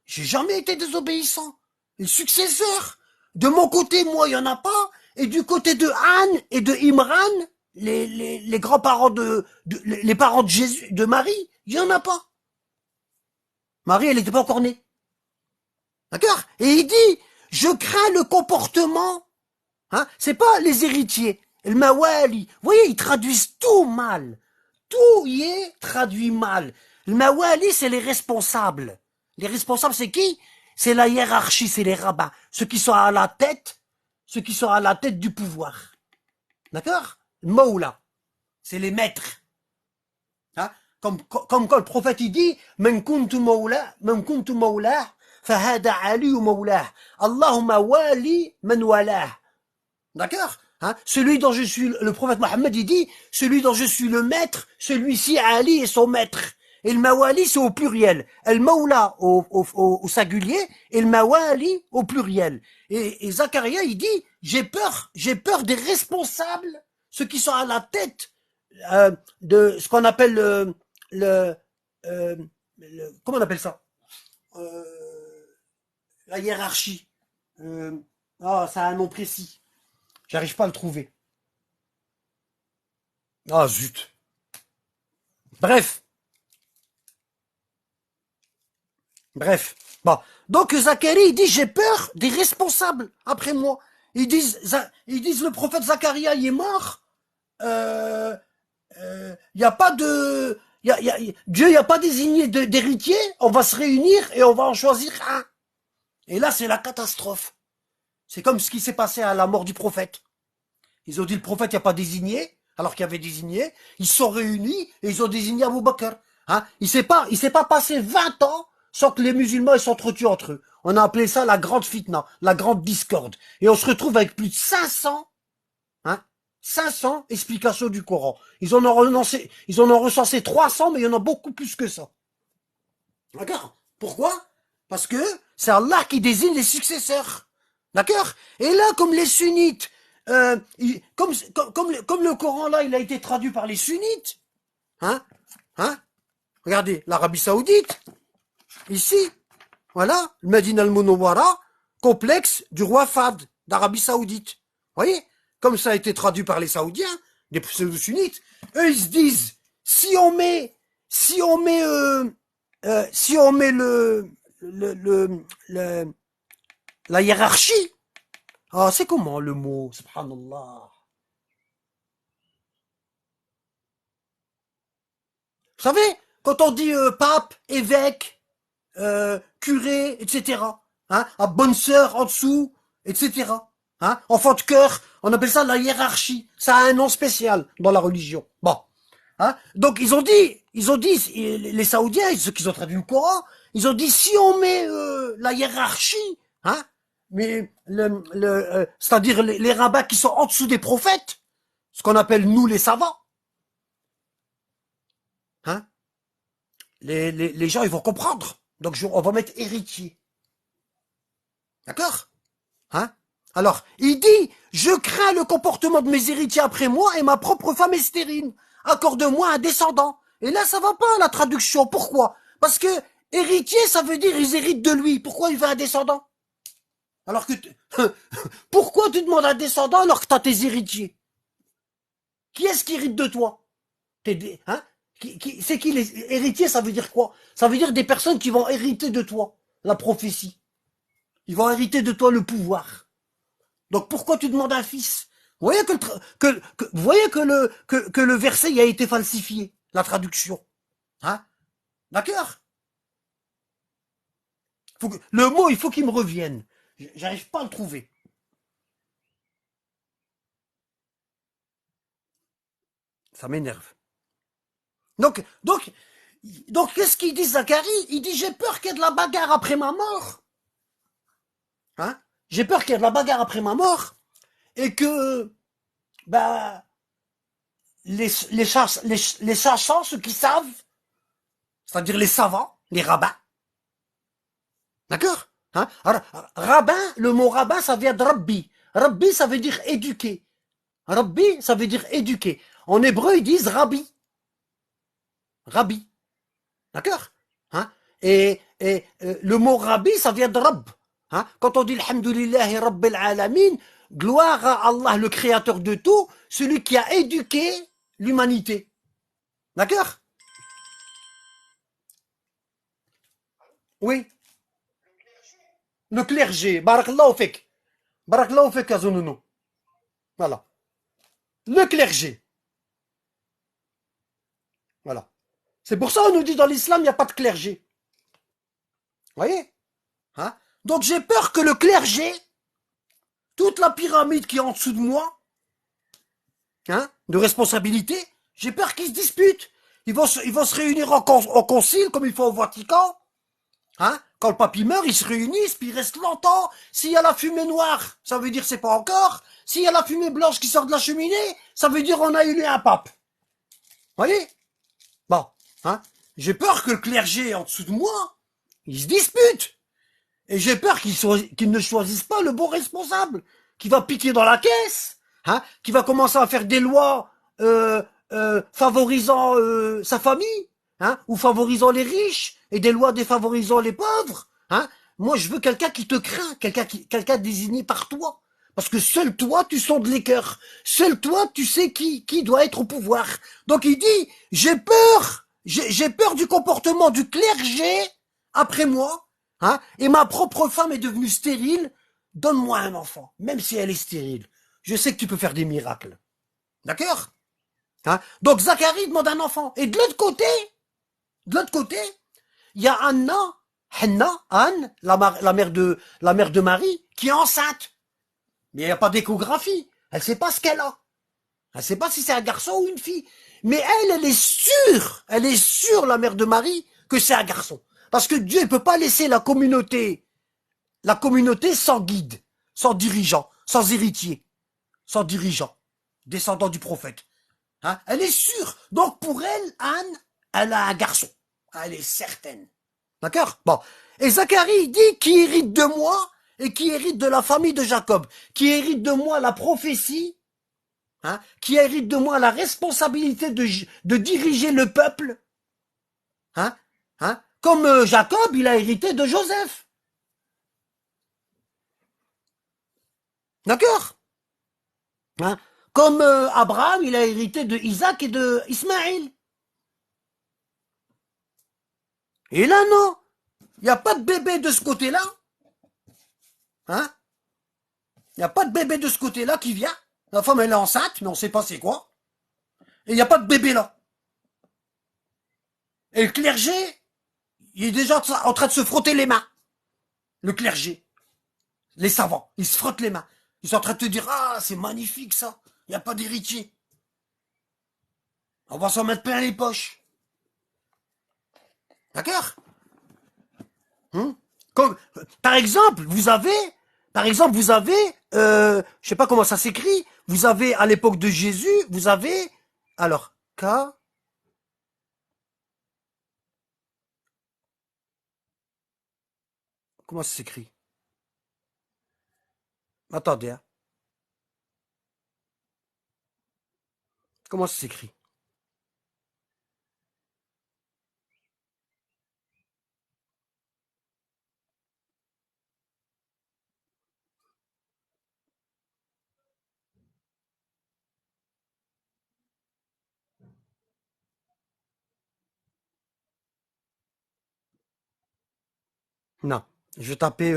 j'ai jamais été désobéissant. Le successeur, de mon côté, moi, il y en a pas. Et du côté de Anne et de Imran, les grands-parents les parents de Jésus, de Marie, il y en a pas. Marie, elle n'était pas encore née. D'accord? Et il dit, je crains le comportement. Hein? C'est pas les héritiers. Le mawali. Vous voyez, ils traduisent tout mal. Tout y est traduit mal. Le mawali, c'est les responsables. Les responsables, c'est qui? C'est la hiérarchie, c'est les rabbins. Ceux qui sont à la tête du pouvoir. D'accord? Maula. C'est les maîtres. Hein? Comme quand le prophète il dit, man kuntu mawla, fahada ali mawlah. Allahumma wali man walah. D'accord? Hein? Celui dont je suis, le prophète Mohammed, il dit, celui dont je suis le maître, celui-ci, Ali, est son maître. Et le mawali, c'est au pluriel. El maula au singulier, et le mawali au pluriel. Et Zacharia, il dit, j'ai peur des responsables, ceux qui sont à la tête, de ce qu'on appelle comment on appelle ça? La hiérarchie. Ça a un nom précis. J'arrive pas à le trouver. Ah, zut. Bref. Bon. Donc, Zacharie, il dit, j'ai peur des responsables après moi. ils disent le prophète Zacharia, il est mort. Y a pas de, Dieu n'a pas désigné d'héritier. On va se réunir et on va en choisir un. Et là, c'est la catastrophe. C'est comme ce qui s'est passé à la mort du prophète. Ils ont dit le prophète n'a pas désigné, alors qu'il y avait désigné. Ils se sont réunis et ils ont désigné Abu Bakr. Hein, il s'est pas passé 20 ans sans que les musulmans s'entretuent entre eux. On a appelé ça la grande fitna, la grande discorde. Et on se retrouve avec plus de 500 explications du Coran. Ils en ont recensé 300, mais il y en a beaucoup plus que ça. D'accord? Pourquoi? Parce que c'est Allah qui désigne les successeurs. D'accord? Et là, comme les sunnites, comme le Coran là, il a été traduit par les sunnites, regardez, l'Arabie Saoudite, ici, voilà, le Medina al-Munawwara, complexe du roi Fahd d'Arabie Saoudite. Vous voyez? Comme ça a été traduit par les Saoudiens, des pseudo-sunnites, eux ils se disent, si on met la hiérarchie, c'est comment le mot, subhanallah. Vous savez, quand on dit pape, évêque, curé, etc., à bonne sœur en dessous, etc., enfant de cœur, on appelle ça la hiérarchie. Ça a un nom spécial dans la religion. Bon. Donc ils ont dit, les Saoudiens, ceux qui ont traduit le Coran, ils ont dit, si on met la hiérarchie, mais c'est-à-dire les rabbins qui sont en dessous des prophètes, ce qu'on appelle nous les savants, les gens ils vont comprendre. Donc on va mettre héritier. D'accord? Alors, il dit, je crains le comportement de mes héritiers après moi et ma propre femme est stérile. Accorde-moi un descendant. Et là, ça va pas, la traduction. Pourquoi? Parce que héritier, ça veut dire ils héritent de lui. Pourquoi il veut un descendant? Alors que, pourquoi tu demandes un descendant alors que t'as tes héritiers? Qui est-ce qui hérite de toi? C'est qui les héritiers? Ça veut dire quoi? Ça veut dire des personnes qui vont hériter de toi la prophétie. Ils vont hériter de toi le pouvoir. Donc pourquoi tu demandes un fils? Vous voyez que le verset il a été falsifié, la traduction. D'accord? Le mot, il faut qu'il me revienne. J'arrive pas à le trouver. Ça m'énerve. Donc, qu'est-ce qu'il dit Zacharie? Il dit, j'ai peur qu'il y ait de la bagarre après ma mort. J'ai peur qu'il y ait de la bagarre après ma mort et que les sachants, ceux qui savent, c'est-à-dire les savants, les rabbins, d'accord? Alors, rabbin, le mot rabbin, ça vient de Rabbi. Rabbi, ça veut dire éduquer. Rabbi, ça veut dire éduquer. En hébreu, ils disent Rabbi. Rabbi. D'accord? Et le mot Rabbi, ça vient de Rabb. Quand on dit Alhamdulillahi Rabbil Alamin, gloire à Allah, le créateur de tout, celui qui a éduqué l'humanité. D'accord? Oui. Le clergé. Barakallahu fik. Barakallahu fik, Azounoun. Voilà. Le clergé. Voilà. C'est pour ça qu'on nous dit dans l'islam, il n'y a pas de clergé. Vous voyez? Donc j'ai peur que le clergé, toute la pyramide qui est en dessous de moi, de responsabilité, j'ai peur qu'ils se disputent. Ils vont se réunir en concile, comme il faut au Vatican. Quand le pape meurt, ils se réunissent, puis ils restent longtemps. S'il y a la fumée noire, ça veut dire c'est pas encore. S'il y a la fumée blanche qui sort de la cheminée, ça veut dire on a élu un pape. Vous voyez? Bon, j'ai peur que le clergé en dessous de moi, ils se disputent. Et j'ai peur qu'ils ne choisissent pas le bon responsable, qui va piquer dans la caisse, qui va commencer à faire des lois favorisant sa famille, ou favorisant les riches, et des lois défavorisant les pauvres. Moi, je veux quelqu'un qui te craint, quelqu'un désigné par toi. Parce que seul toi, tu sondes les cœurs. Seul toi, tu sais qui doit être au pouvoir. Donc il dit, j'ai peur du comportement du clergé après moi, et ma propre femme est devenue stérile. donne-moi un enfant, même si elle est stérile. Je sais que tu peux faire des miracles. D'accord? Hein? Donc Zacharie demande un enfant. Et de l'autre côté, il y a Anne, la mère de Marie, qui est enceinte. Mais il n'y a pas d'échographie. Elle ne sait pas ce qu'elle a. Elle ne sait pas si c'est un garçon ou une fille. Mais elle est sûre, la mère de Marie, que c'est un garçon. Parce que Dieu ne peut pas laisser la communauté sans guide, sans dirigeant, sans héritier, sans dirigeant, descendant du prophète. Hein? Elle est sûre. Donc pour elle, Anne, elle a un garçon. Elle est certaine. D'accord? Bon. Et Zacharie dit qui hérite de moi et qui hérite de la famille de Jacob, qui hérite de moi la prophétie, hein, qui hérite de moi la responsabilité de diriger le peuple, hein, hein, comme Jacob, il a hérité de Joseph. D'accord? Hein, comme Abraham, il a hérité de Isaac et de Ismaël. Et là, non, il n'y a pas de bébé de ce côté-là. Hein? Il n'y a pas de bébé de ce côté-là qui vient. La femme, elle est enceinte, mais on ne sait pas c'est quoi. Et il n'y a pas de bébé là. Et le clergé, il est déjà en train de se frotter les mains. Le clergé. Les savants, ils se frottent les mains. Ils sont en train de te dire, ah, c'est magnifique ça. Il n'y a pas d'héritier. On va s'en mettre plein les poches. D'accord? Comme, par exemple, vous avez, je sais pas comment ça s'écrit, vous avez, à l'époque de Jésus, vous avez, alors, comment ça s'écrit? Attendez, hein. Comment ça s'écrit? Non. Je vais taper,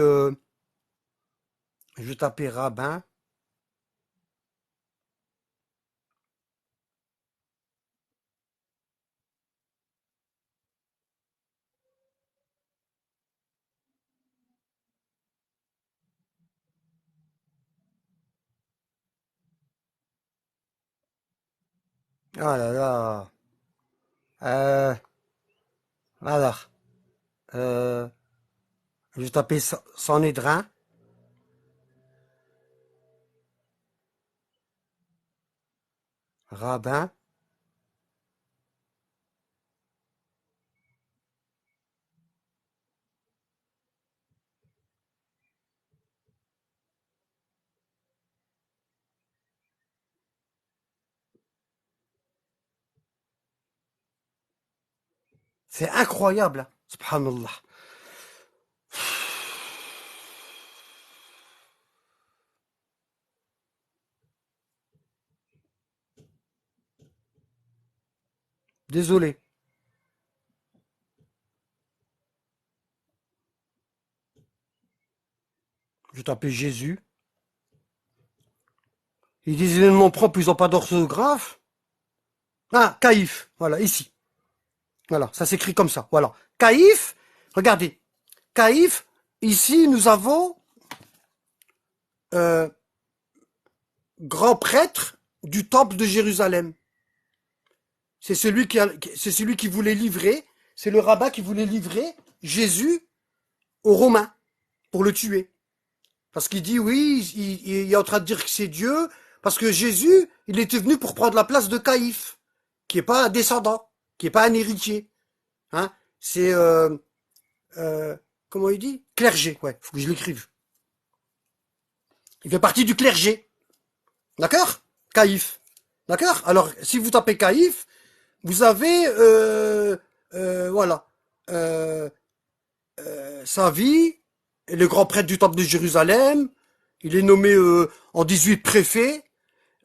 rabbin. Ah là là. Alors, euh, je vais taper Sanhédrin. Rabbin. C'est incroyable, hein. Subhanallah. Désolé. Je vais taper Jésus. Ils disent les noms propres, ils n'ont pas d'orthographe. Ah, Caïphe. Voilà, ici. Voilà, ça s'écrit comme ça. Voilà. Caïphe, regardez. Caïphe, ici, nous avons grand prêtre du temple de Jérusalem. C'est celui qui voulait livrer, c'est le rabbin qui voulait livrer Jésus aux Romains pour le tuer. Parce qu'il dit, oui, il est en train de dire que c'est Dieu, parce que Jésus, il était venu pour prendre la place de Caïphe, qui n'est pas un descendant, qui n'est pas un héritier. Hein? C'est, comment il dit? Clergé, ouais, faut que je l'écrive. Il fait partie du clergé. D'accord? Caïphe. D'accord? Alors, si vous tapez Caïphe, vous avez, voilà, sa vie, et le grand prêtre du temple de Jérusalem. Il est nommé en 18 préfet.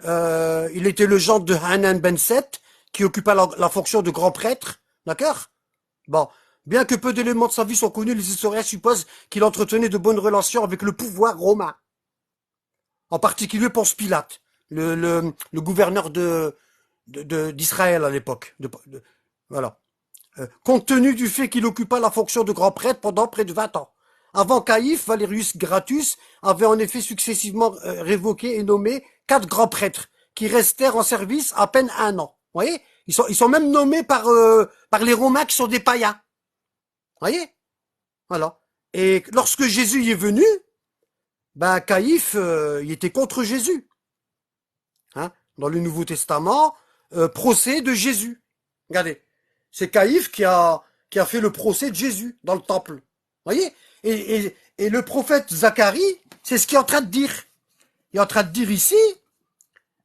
Il était le gendre de Hanan ben Seth, qui occupa la fonction de grand prêtre. D'accord? Bon. Bien que peu d'éléments de sa vie soient connus, les historiens supposent qu'il entretenait de bonnes relations avec le pouvoir romain. En particulier Ponce Pilate, le gouverneur d'Israël à l'époque. Voilà. Compte tenu du fait qu'il occupa la fonction de grand prêtre pendant près de 20 ans. Avant Caïphe, Valerius Gratus avait en effet successivement révoqué et nommé 4 grands prêtres qui restèrent en service à peine 1 an. Vous voyez, ils sont même nommés par les Romains qui sont des païens. Vous voyez, voilà. Et lorsque Jésus y est venu, ben Caïphe, il était contre Jésus. Hein, dans le Nouveau Testament, procès de Jésus. Regardez, c'est Caïphe qui a fait le procès de Jésus dans le temple. Vous voyez, et le prophète Zacharie, c'est ce qu'il est en train de dire. Il est en train de dire ici,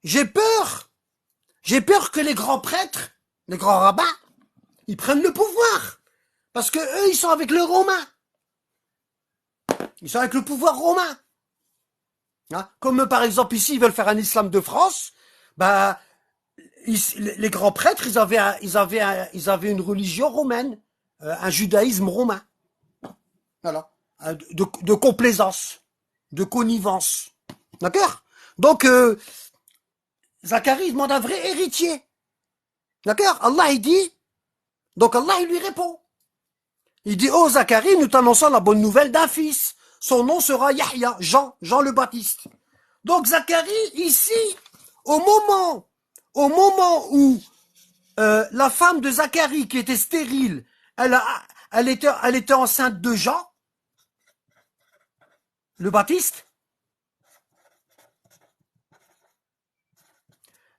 j'ai peur que les grands prêtres, les grands rabbins, ils prennent le pouvoir. Parce que eux, ils sont avec le romain. Ils sont avec le pouvoir romain. Hein, comme par exemple ici, ils veulent faire un islam de France, bah, les grands prêtres, ils avaient une religion romaine, un judaïsme romain. Voilà. De complaisance, de connivence. D'accord? Donc, Zacharie demande un vrai héritier. D'accord? Allah, il dit, donc Allah, il lui répond. Il dit, oh Zacharie, nous t'annonçons la bonne nouvelle d'un fils. Son nom sera Yahya, Jean le Baptiste. Donc Zacharie, ici, au moment où la femme de Zacharie, qui était stérile, elle était enceinte de Jean, le Baptiste,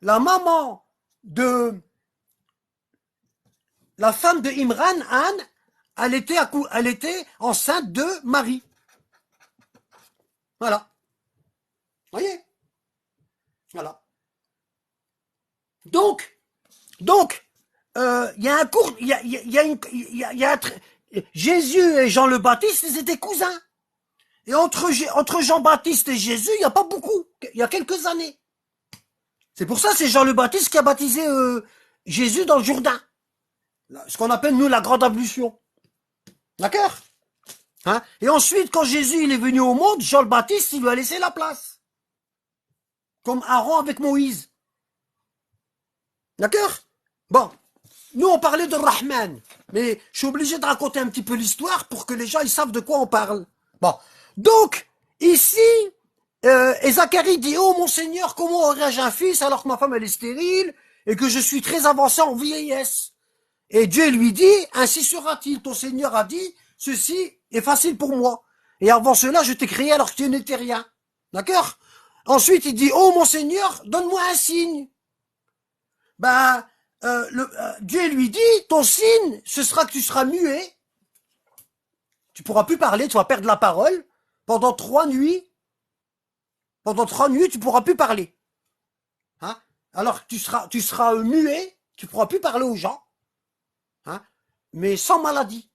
la femme de Imran, Anne, elle était enceinte de Marie. Voilà. Vous voyez? Voilà. Donc, il y a un cours, Jésus et Jean le Baptiste, ils étaient cousins. Et entre Jean-Baptiste et Jésus, il n'y a pas beaucoup. Il y a quelques années. C'est pour ça que c'est Jean le Baptiste qui a baptisé Jésus dans le Jourdain. Ce qu'on appelle, nous, la grande ablution. D'accord? Hein? Et ensuite, quand Jésus il est venu au monde, Jean le Baptiste, il lui a laissé la place. Comme Aaron avec Moïse. D'accord? Bon. Nous, on parlait de Rahman. Mais je suis obligé de raconter un petit peu l'histoire pour que les gens ils savent de quoi on parle. Bon. Donc, ici, et Zacharie dit, oh mon Seigneur, comment aurais-je un fils alors que ma femme elle est stérile et que je suis très avancé en vieillesse? Et Dieu lui dit, ainsi sera-t-il. Ton Seigneur a dit, ceci est facile pour moi. Et avant cela, je t'ai créé alors que tu n'étais rien. D'accord? Ensuite, il dit, oh mon Seigneur, donne-moi un signe. Ben, Dieu lui dit, ton signe, ce sera que tu seras muet. Tu pourras plus parler, tu vas perdre la parole. Pendant 3 nuits, tu pourras plus parler. Hein? Alors tu seras muet, tu pourras plus parler aux gens. Hein? Mais sans maladie.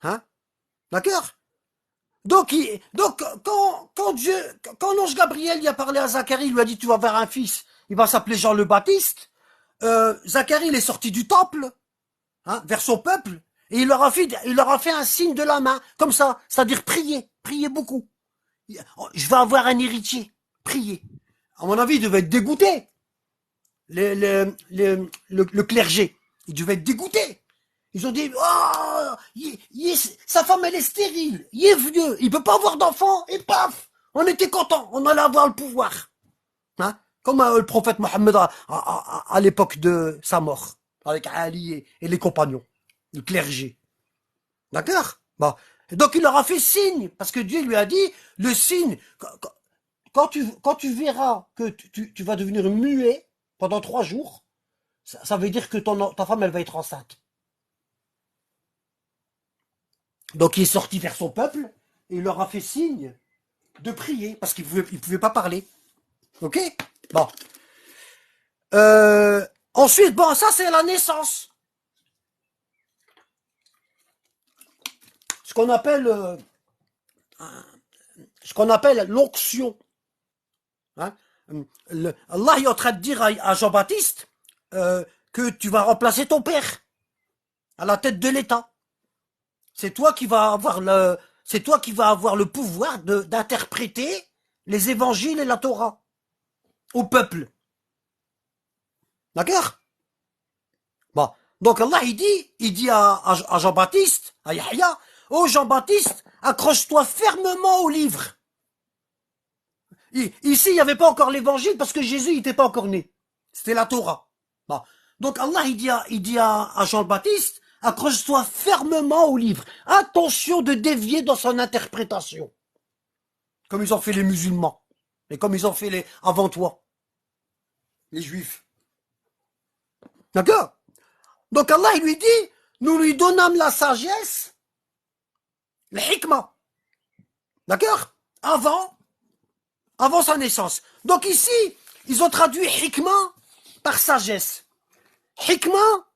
Hein? D'accord? Donc quand l'ange Gabriel y a parlé à Zacharie, il lui a dit tu vas avoir un fils, il va s'appeler Jean le Baptiste. Zacharie il est sorti du temple, hein, vers son peuple, et il leur a fait un signe de la main, comme ça, c'est-à-dire prier beaucoup. Je vais avoir un héritier, prier. À mon avis, il devait être dégoûté. Le clergé, il devait être dégoûté. Ils ont dit, oh, sa femme elle est stérile, il est vieux, il peut pas avoir d'enfant, et paf, on était content, on allait avoir le pouvoir. Hein? Comme le prophète Mohammed à l'époque de sa mort, avec Ali et les compagnons, le clergé. D'accord? Bon. Et donc il leur a fait signe, parce que Dieu lui a dit, le signe, quand tu verras que tu vas devenir muet pendant 3 jours, ça veut dire que ta femme elle va être enceinte. Donc il est sorti vers son peuple et il leur a fait signe de prier parce qu'il pouvait pas parler. Ok? Bon. Ensuite, bon, ça c'est la naissance. Ce qu'on appelle l'onction. Hein? Allah est en train de dire à Jean-Baptiste que tu vas remplacer ton père. à la tête de l'État. C'est toi qui vas avoir le pouvoir d'interpréter les évangiles et la Torah au peuple. D'accord? Bon. Donc Allah, il dit à Jean-Baptiste, à Yahya, oh Jean-Baptiste, accroche-toi fermement au livre. Ici, il n'y avait pas encore l'évangile parce que Jésus n'était pas encore né. C'était la Torah. Bon. Donc Allah, il dit à Jean-Baptiste, accroche-toi fermement au livre. Attention de dévier dans son interprétation. Comme ils ont fait les musulmans. Et comme ils ont fait avant toi. Les juifs. D'accord? Donc Allah, il lui dit, nous lui donnâmes la sagesse, le hikmah. D'accord? Avant sa naissance. Donc ici, ils ont traduit hikmah par sagesse. Hikmah,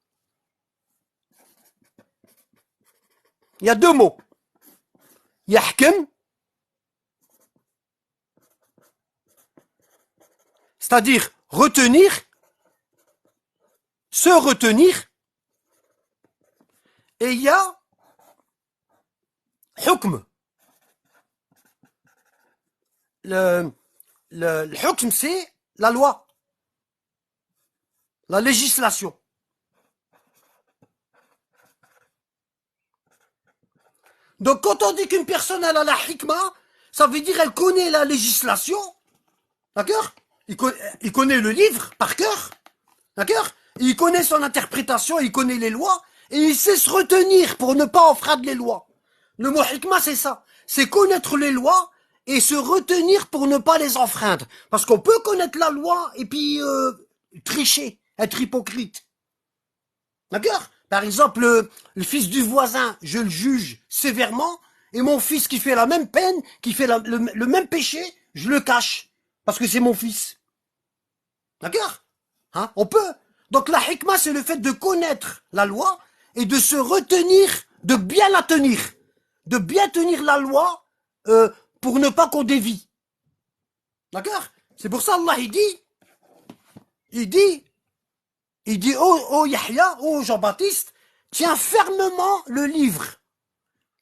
il y a deux mots. Yahkem, c'est-à-dire retenir, se retenir, et il y a hukm. Le hukm, c'est la loi, la législation. Donc quand on dit qu'une personne elle a la hikmah, ça veut dire elle connaît la législation, d'accord? Il connaît le livre par cœur, d'accord? Il connaît son interprétation, il connaît les lois, et il sait se retenir pour ne pas enfreindre les lois. Le mot hikmah, c'est ça. C'est connaître les lois et se retenir pour ne pas les enfreindre. Parce qu'on peut connaître la loi et puis tricher, être hypocrite. D'accord? Par exemple, le fils du voisin, je le juge sévèrement, et mon fils qui fait la même peine, qui fait le même péché, je le cache. Parce que c'est mon fils. D'accord? Hein? On peut. Donc la hikmah, c'est le fait de connaître la loi et de se retenir, de bien la tenir. De bien tenir la loi pour ne pas qu'on dévie. D'accord? C'est pour ça Allah, il dit, oh Yahya, oh Jean-Baptiste, tiens fermement le livre.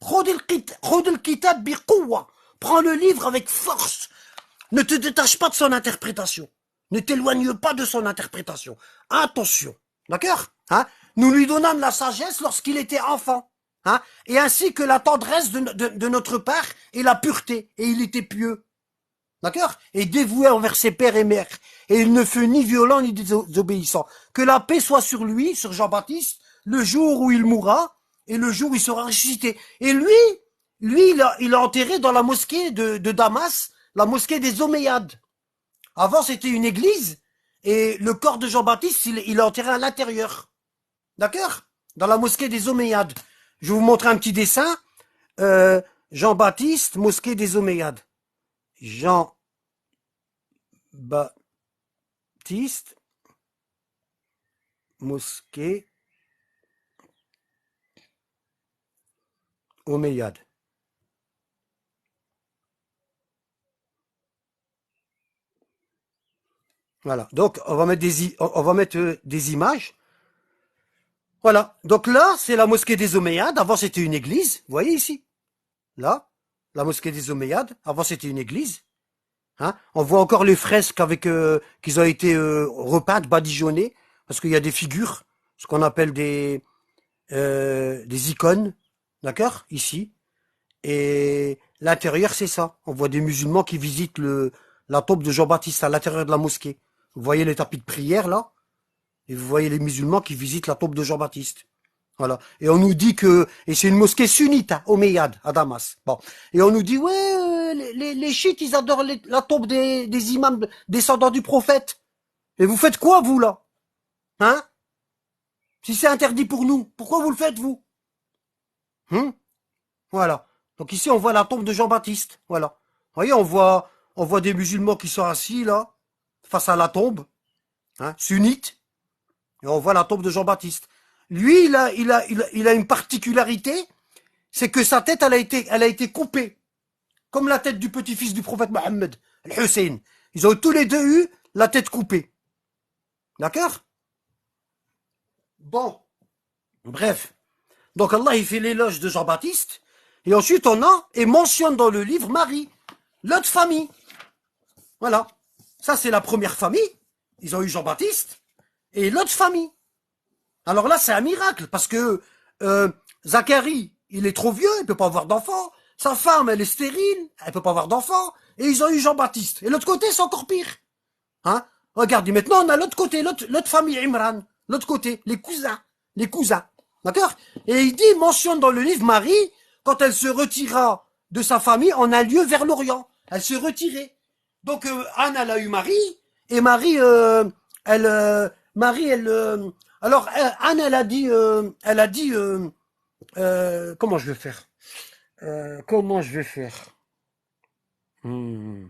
Khud al-kitab bi quwwa. Prends le livre avec force. Ne te détache pas de son interprétation. Ne t'éloigne pas de son interprétation. Attention. D'accord? Hein? Nous lui donnâmes la sagesse lorsqu'il était enfant. Hein? Et ainsi que la tendresse de notre père et la pureté. Et il était pieux. D'accord? Et dévoué envers ses pères et mères. Et il ne fut ni violent ni désobéissant. Que la paix soit sur lui, sur Jean-Baptiste, le jour où il mourra et le jour où il sera ressuscité. Et lui il a enterré dans la mosquée de Damas, la mosquée des Omeyyades. Avant, c'était une église et le corps de Jean-Baptiste, il est enterré à l'intérieur. D'accord? Dans la mosquée des Omeyyades. Je vais vous montrer un petit dessin. Jean-Baptiste, mosquée des Omeyyades. Jean-Baptiste, mosquée Omeyyade. Voilà. Donc, on va mettre des images. Voilà. Donc là, c'est la mosquée des Omeyyades. Avant, c'était une église. Vous voyez ici? Là, la mosquée des Omeyyades. Avant, c'était une église. Hein? On voit encore les fresques avec qu'ils ont été repeintes, badigeonnées, parce qu'il y a des figures, ce qu'on appelle des icônes, d'accord, ici. Et l'intérieur, c'est ça. On voit des musulmans qui visitent la tombe de Jean-Baptiste à l'intérieur de la mosquée. Vous voyez les tapis de prière là, et vous voyez les musulmans qui visitent la tombe de Jean-Baptiste. Voilà. Et on nous dit et c'est une mosquée sunnite, hein, Omeyyade, à Damas. Bon. Et on nous dit, ouais, les chiites, ils adorent la tombe des imams descendants du prophète. Et vous faites quoi, vous, là? Hein? Si c'est interdit pour nous, pourquoi vous le faites, vous? Voilà. Donc ici, on voit la tombe de Jean-Baptiste. Voilà. Vous voyez, on voit des musulmans qui sont assis, là, face à la tombe, hein, sunnite. Et on voit la tombe de Jean-Baptiste. Lui, il a une particularité, c'est que sa tête, elle a été coupée. Comme la tête du petit-fils du prophète Mohammed, Al-Hussein. Ils ont tous les deux eu la tête coupée. D'accord? Bon. Bref. Donc Allah, il fait l'éloge de Jean-Baptiste. Et ensuite, on a, et mentionne dans le livre Marie, l'autre famille. Voilà. Ça, c'est la première famille. Ils ont eu Jean-Baptiste. Et l'autre famille. Alors là, c'est un miracle. Parce que Zacharie, il est trop vieux, il peut pas avoir d'enfant. Sa femme, elle est stérile, elle peut pas avoir d'enfant. Et ils ont eu Jean-Baptiste. Et l'autre côté, c'est encore pire. Hein? Regardez, maintenant, on a l'autre côté, l'autre famille Imran. L'autre côté, les cousins. Les cousins. D'accord? Et il dit, mentionne dans le livre Marie, quand elle se retira de sa famille en un lieu vers l'Orient. Elle se retirait. Donc, Anne, elle a eu Marie. Et Marie, alors, Anne, elle a dit, comment je vais faire? Comment je vais faire? Hmm.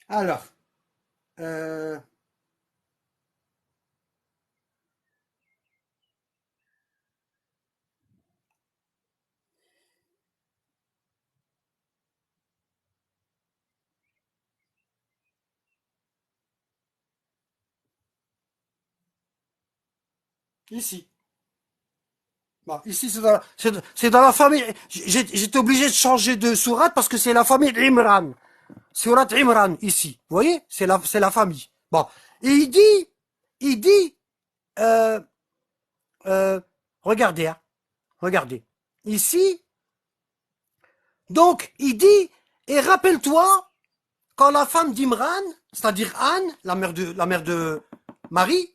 Alors, euh, ici. Bon, ici, c'est dans la famille. J'étais obligé de changer de sourate parce que c'est la famille d'Imran. Sourate Imran, ici. Vous voyez? C'est la famille. Bon. Et il dit, euh, euh, regardez, hein, regardez. Ici, donc, il dit, et rappelle-toi, quand la femme d'Imran, c'est-à-dire Anne, la mère de Marie,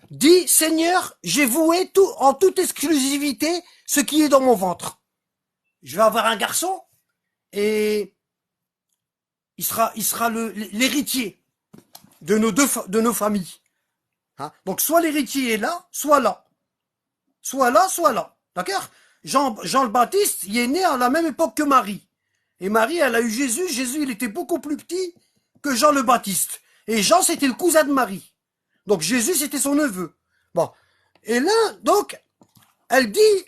dit, Seigneur, j'ai voué tout, en toute exclusivité ce qui est dans mon ventre. Je vais avoir un garçon et il sera l'héritier de nos familles. Hein? Donc soit l'héritier est là, soit là. Soit là, soit là. D'accord? Jean le Baptiste, il est né à la même époque que Marie. Et Marie, elle a eu Jésus. Jésus, il était beaucoup plus petit que Jean le Baptiste. Et Jean, c'était le cousin de Marie. Donc Jésus, c'était son neveu. Bon. Et là, donc, elle dit,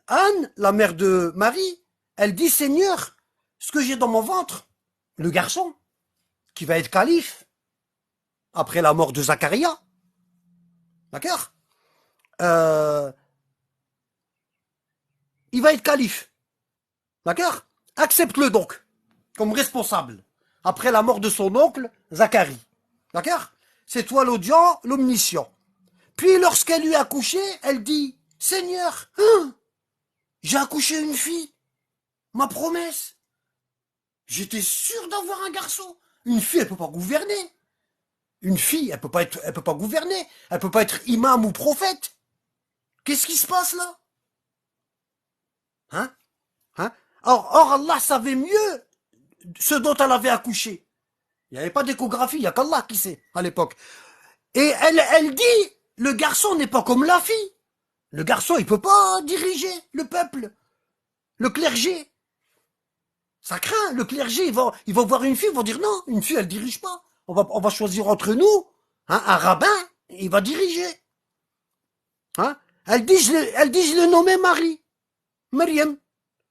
Anne, la mère de Marie, elle dit, Seigneur, ce que j'ai dans mon ventre, le garçon, qui va être calife, après la mort de Zacharia, d'accord, il va être calife, d'accord, accepte-le donc, comme responsable, après la mort de son oncle, Zacharie, d'accord, c'est toi l'audient, l'omniscient. Puis lorsqu'elle lui a accouché, elle dit, Seigneur, hein, j'ai accouché une fille, ma promesse, j'étais sûr d'avoir un garçon, une fille elle peut pas gouverner. Une fille, elle peut pas gouverner, elle peut pas être imam ou prophète. Qu'est-ce qui se passe là? Hein? Hein? Or, Allah savait mieux ce dont elle avait accouché. Il n'y avait pas d'échographie, il n'y a qu'Allah qui sait à l'époque. Et elle dit, le garçon n'est pas comme la fille. Le garçon, il peut pas diriger le peuple, le clergé. Ça craint, le clergé, ils vont voir une fille, ils vont dire non, une fille, elle dirige pas. On va choisir entre nous, hein, un rabbin, il va diriger. Hein? Elle dit, je l'ai nommée Marie, Myriam.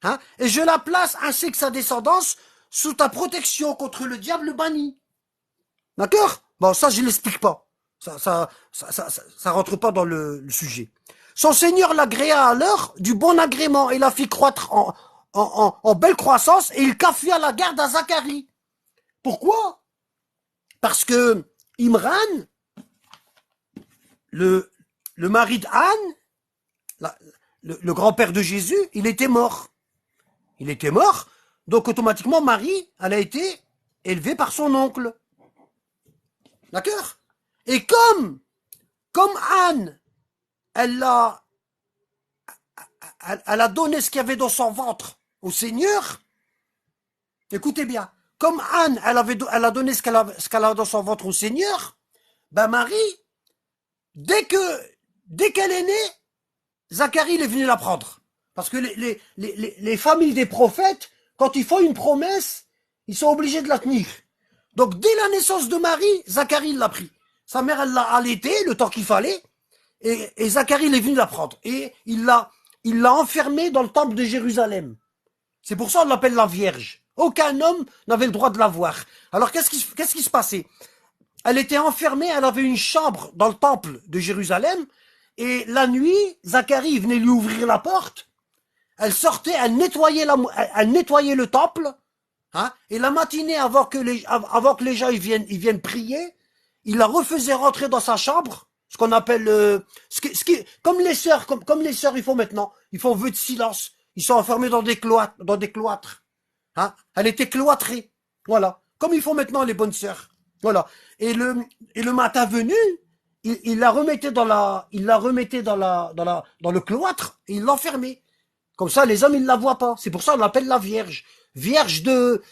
Hein? Et je la place ainsi que sa descendance sous ta protection contre le diable banni. D'accord? Bon, ça, je l'explique pas. Ça rentre pas dans le sujet. Son Seigneur l'agréa alors du bon agrément et la fit croître en belle croissance et il confia la garde à Zacharie. Pourquoi? Parce que Imran, le mari d'Anne, le grand-père de Jésus, il était mort. Il était mort, donc automatiquement Marie, elle a été élevée par son oncle. D'accord? Et comme Anne, elle l'a elle a donné ce qu'il y avait dans son ventre au Seigneur. Écoutez bien, comme Anne, elle a donné ce qu'elle a dans son ventre au Seigneur, ben Marie, dès qu'elle est née, Zacharie il est venu la prendre. Parce que les familles des prophètes, quand ils font une promesse, ils sont obligés de la tenir. Donc dès la naissance de Marie, Zacharie l'a pris. Sa mère, elle l'a allaité le temps qu'il fallait, et Zacharie il est venu la prendre. Et il l'a enfermée dans le temple de Jérusalem. C'est pour ça qu'on l'appelle la Vierge. Aucun homme n'avait le droit de la voir. Alors qu'est-ce qui se passait? Elle était enfermée, elle avait une chambre dans le temple de Jérusalem, et la nuit, Zacharie venait lui ouvrir la porte, elle sortait, elle nettoyait le temple, hein, et la matinée, avant que les gens ils viennent prier, il la refaisait rentrer dans sa chambre, ce qu'on appelle, comme les sœurs ils font maintenant, ils font vœu de silence, ils sont enfermés dans des cloîtres, hein, elle était cloîtrée, voilà, comme ils font maintenant les bonnes sœurs, voilà, et le matin venu, il la remettait dans le cloître, et il l'enfermait. Comme ça, les hommes, ils la voient pas. C'est pour ça qu'on l'appelle la Vierge. Vierge de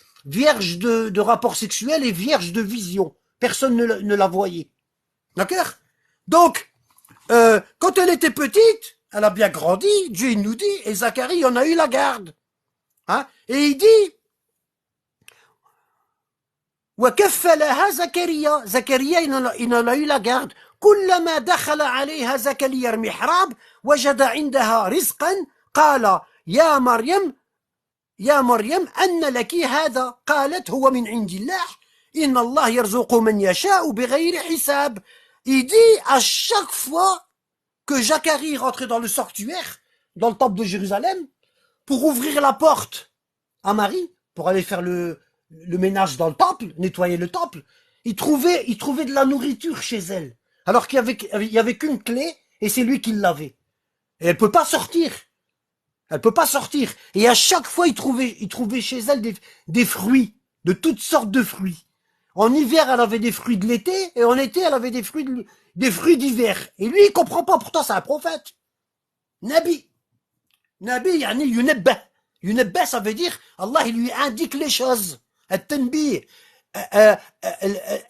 rapport sexuel et vierge de vision. Personne ne la voyait. D'accord? Donc, quand elle était petite, elle a bien grandi, Dieu il nous dit, et Zacharie en a eu la garde. Hein? Et il dit, وكفلها زكريا زكريا إن لا يلقى كلما دخل عليها زكريا المحراب وجد عندها رزقا قال يا مريم أن لك هذا قالت هو من عند الله إن الله يرزق من يشاء بغير حساب. Il dit à chaque fois que Zacharie rentrait dans le sanctuaire, dans le temple de Jérusalem, pour ouvrir la porte à Marie, pour aller faire le ménage dans le temple, nettoyer le temple, il trouvait de la nourriture chez elle. Alors qu'il y avait qu'une clé, et c'est lui qui l'avait. Et elle peut pas sortir. Elle peut pas sortir. Et à chaque fois, il trouvait chez elle des fruits, de toutes sortes de fruits. En hiver, elle avait des fruits de l'été, et en été, elle avait des fruits d'hiver. Et lui, il comprend pas, pourtant c'est un prophète. Nabi, yani yunabbah. Yunabbah, ça veut dire, Allah, il lui indique les choses. التنبيه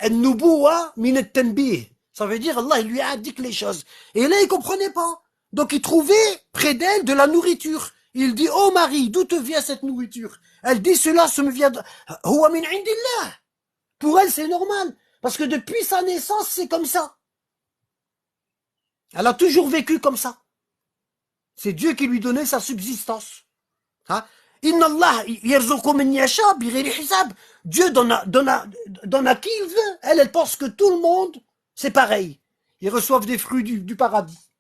النبوة من التنبيه, ça veut dire Allah il lui indique les choses, et là il comprenait pas, donc il trouvait près d'elle de la nourriture. Il dit, oh Marie, d'où te vient cette nourriture? Elle dit, cela se me vient de huwa min indillah. Pour elle c'est normal, parce que depuis sa naissance c'est comme ça, elle a toujours vécu comme ça, c'est Dieu qui lui donnait sa subsistance, hein? Inna Allah yarzuqu man yasha bighayri hisab. Dieu donne à qui il veut. Elle pense que tout le monde, c'est pareil. Ils reçoivent des fruits du paradis.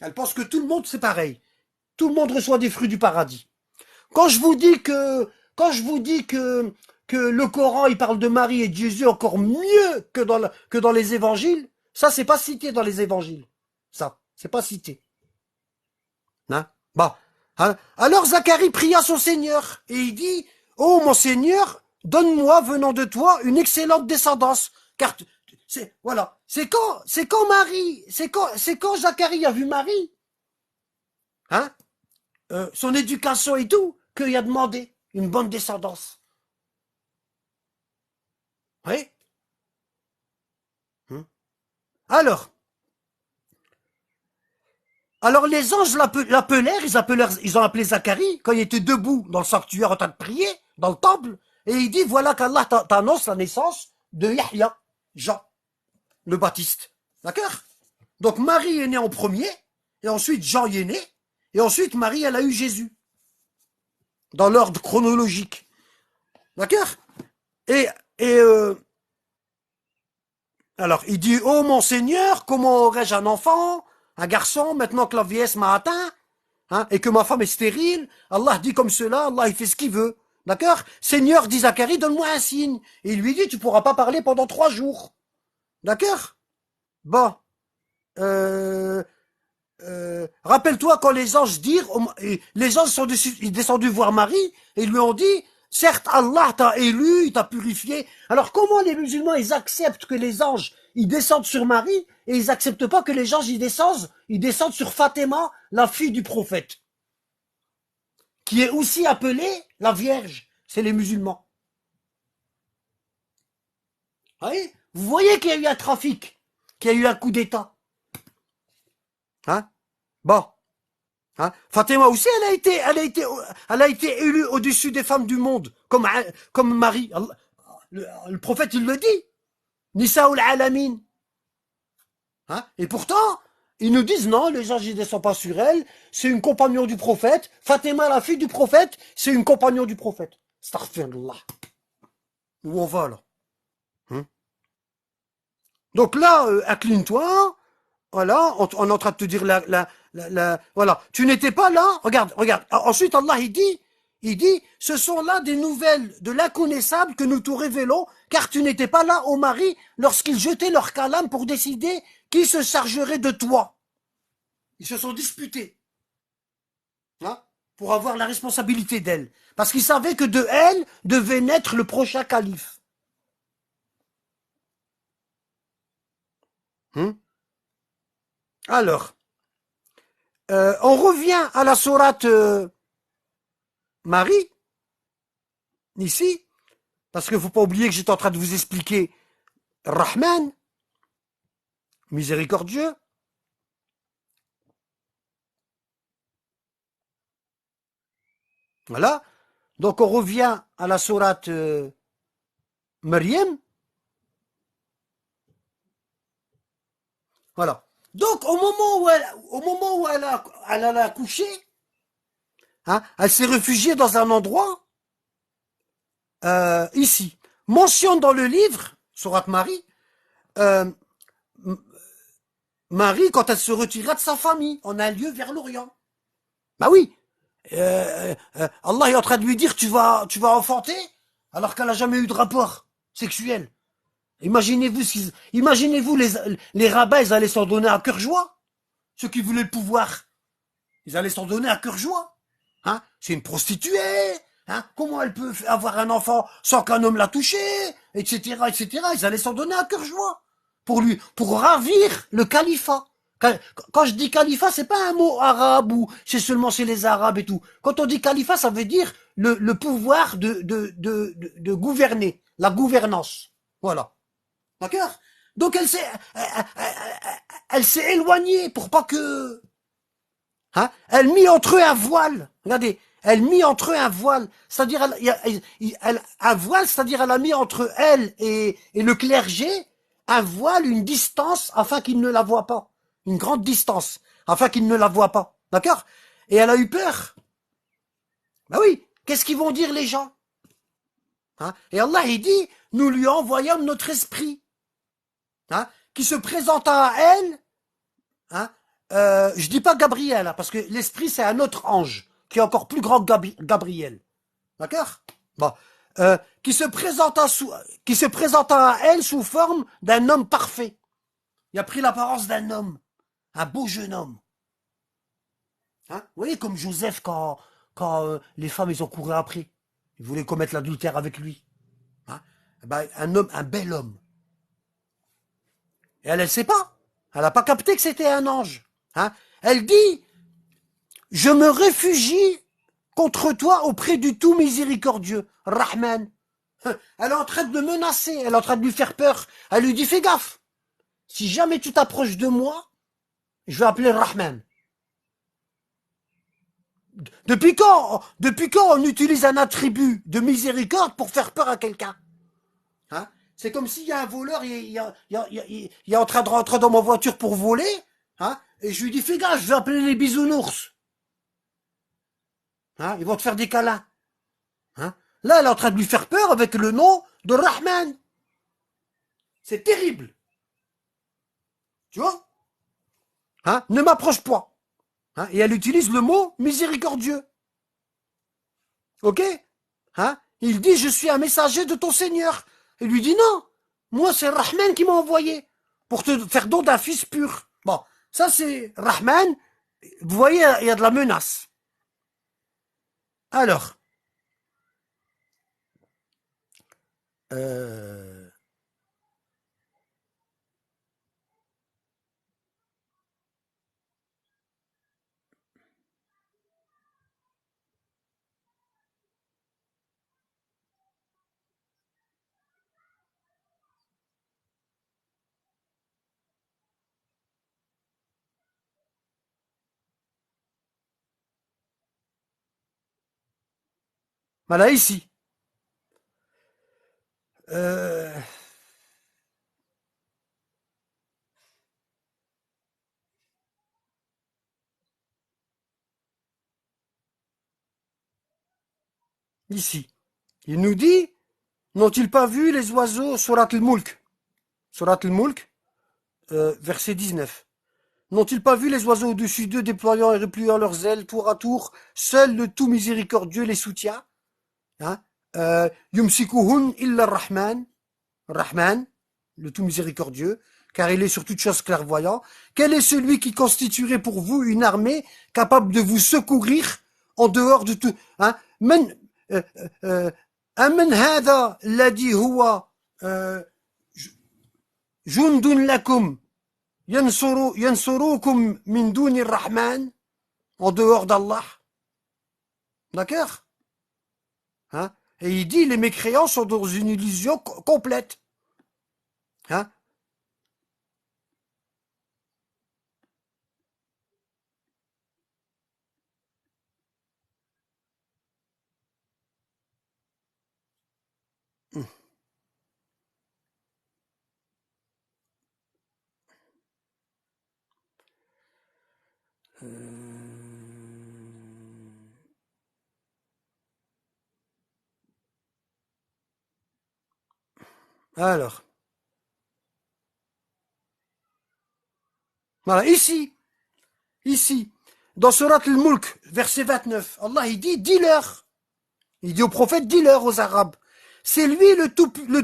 Elle pense que tout le monde, c'est pareil. Tout le monde reçoit des fruits du paradis. Quand je vous dis que le Coran, il parle de Marie et de Jésus encore mieux que dans les évangiles, ça, c'est pas cité dans les évangiles. Ça, c'est pas cité. Hein? Bon. Alors Zacharie pria son Seigneur, et il dit, oh mon Seigneur, donne-moi venant de toi une excellente descendance, car c'est quand Marie, c'est quand Zacharie a vu Marie, hein, son éducation et tout, qu'il a demandé une bonne descendance. Oui. Alors les anges l'appelèrent, ils ont appelé Zacharie, quand il était debout dans le sanctuaire en train de prier, dans le temple, et il dit, voilà qu'Allah t'annonce la naissance de Yahya, Jean, le Baptiste. D'accord? Donc Marie est née en premier, et ensuite Jean y est né, et ensuite Marie, elle a eu Jésus. Dans l'ordre chronologique. D'accord? Alors il dit, oh mon Seigneur, comment aurais-je un enfant? Un garçon, maintenant que la vieillesse m'a atteint, hein, et que ma femme est stérile, Allah dit comme cela, Allah il fait ce qu'il veut. D'accord? Seigneur, dit Zacharie, donne-moi un signe. Et il lui dit, tu pourras pas parler pendant 3 jours. D'accord? Bon. Rappelle-toi quand les anges les anges sont descendus voir Marie, et ils lui ont dit, certes, Allah t'a élu, il t'a purifié. Alors comment les musulmans, ils acceptent que les anges, ils descendent sur Marie, et ils acceptent pas que les anges, ils descendent sur Fatima, la fille du prophète? qui est aussi appelée la Vierge, c'est les musulmans. Vous voyez qu'il y a eu un trafic, qu'il y a eu un coup d'État. Hein? Bon. Hein? Fatima aussi, elle a été élue au-dessus des femmes du monde, comme Marie. Le prophète, il le dit. Nisaoul alamin. Hein? Et pourtant, ils nous disent non, les anges ne descendent pas sur elle, c'est une compagnon du prophète. Fatima, la fille du prophète, c'est une compagnon du prophète. Astaghfirullah. Où on va là? Hein? Donc là, incline-toi. Voilà, on est en train de te dire voilà. Tu n'étais pas là. Regarde. Ensuite, Allah, il dit, ce sont là des nouvelles de l'inconnaissable que nous te révélons, car tu n'étais pas là, ô mari, lorsqu'ils jetaient leur calame pour décider qui se chargerait de toi. Ils se sont disputés, hein, pour avoir la responsabilité d'elle. Parce qu'ils savaient que de elle devait naître le prochain calife. Alors, on revient à la sourate Marie, ici, parce qu'il ne faut pas oublier que j'étais en train de vous expliquer Rahman, miséricordieux. Voilà. Donc on revient à la sourate Maryam. Voilà. Donc au moment où elle a accouché, hein, elle s'est réfugiée dans un endroit ici. Mentionne dans le livre, sourate Marie, Marie, quand elle se retira de sa famille, en un lieu vers l'Orient. Bah oui. Allah est en train de lui dire tu vas enfanter alors qu'elle n'a jamais eu de rapport sexuel. Imaginez-vous les rabbins, ils allaient s'en donner à cœur joie. Ceux qui voulaient le pouvoir, ils allaient s'en donner à cœur joie. Hein? C'est une prostituée. Hein? Comment elle peut avoir un enfant sans qu'un homme l'a touché, etc., etc. Ils allaient s'en donner à cœur joie pour ravir le califat. Quand je dis califat, c'est pas un mot arabe ou c'est seulement chez les arabes et tout. Quand on dit califat, ça veut dire le pouvoir de gouverner, la gouvernance. Voilà. D'accord? Donc elle s'est éloignée pour pas que, hein? Elle mit entre eux un voile. Regardez, elle mit entre eux un voile. C'est-à-dire, un voile, c'est-à-dire elle a mis entre elle et le clergé un voile, une distance, afin qu'il ne la voie pas. Une grande distance, afin qu'il ne la voie pas. D'accord? Et elle a eu peur. Ben oui, qu'est-ce qu'ils vont dire les gens? Hein? Et Allah, il dit, nous lui envoyons notre esprit. Hein, qui se présenta à elle, hein, je dis pas Gabriel, hein, parce que l'esprit c'est un autre ange, qui est encore plus grand que Gabriel. D'accord? Bon. Qui se présenta à elle sous forme d'un homme parfait. Il a pris l'apparence d'un homme, un beau jeune homme. Hein? Vous voyez, comme Joseph quand les femmes ils ont couru après. Ils voulaient commettre l'adultère avec lui. Hein? Ben, un bel homme. Et elle ne sait pas. Elle n'a pas capté que c'était un ange. Hein? Elle dit, je me réfugie contre toi auprès du tout miséricordieux, Rahman. Elle est en train de le menacer, elle est en train de lui faire peur. Elle lui dit, fais gaffe. Si jamais tu t'approches de moi, je vais appeler Rahman. Depuis quand on utilise un attribut de miséricorde pour faire peur à quelqu'un? Hein? C'est comme s'il y a un voleur, il est en train de rentrer dans ma voiture pour voler, hein, et je lui dis, fais gaffe, je vais appeler les bisounours. Hein, ils vont te faire des câlins. Hein? Là, elle est en train de lui faire peur avec le nom de Rahman. C'est terrible. Tu vois? Hein? Ne m'approche pas. Hein? Et elle utilise le mot miséricordieux. Ok? Hein? Il dit, je suis un messager de ton Seigneur. Il lui dit, non, moi c'est Rahman qui m'a envoyé pour te faire don d'un fils pur. Bon, ça c'est Rahman. Vous voyez, il y a de la menace. Alors, Voilà, ici. Ici. Il nous dit, n'ont-ils pas vu les oiseaux, Surat al-Mulk, Surat al-Mulk, verset 19. N'ont-ils pas vu les oiseaux au-dessus d'eux déployant et repliant leurs ailes tour à tour? Seul le tout miséricordieux les soutient. Hein? Yumsikuhun illa Rahman, Rahman, le tout miséricordieux, car il est sur toute chose clairvoyant. Quel est celui qui constituerait pour vous une armée capable de vous secourir en dehors de tout? Hein? أمن هذا الذي هو جند لكم ينصروكم من دون الرحمن, en dehors d'Allah. D'accord? Hein? Et il dit les mécréants sont dans une illusion complète. Hein? Alors, voilà, ici, dans Surat al-Mulk, verset 29, Allah il dit, dis-leur, il dit au prophète, dis-leur aux Arabes, c'est lui le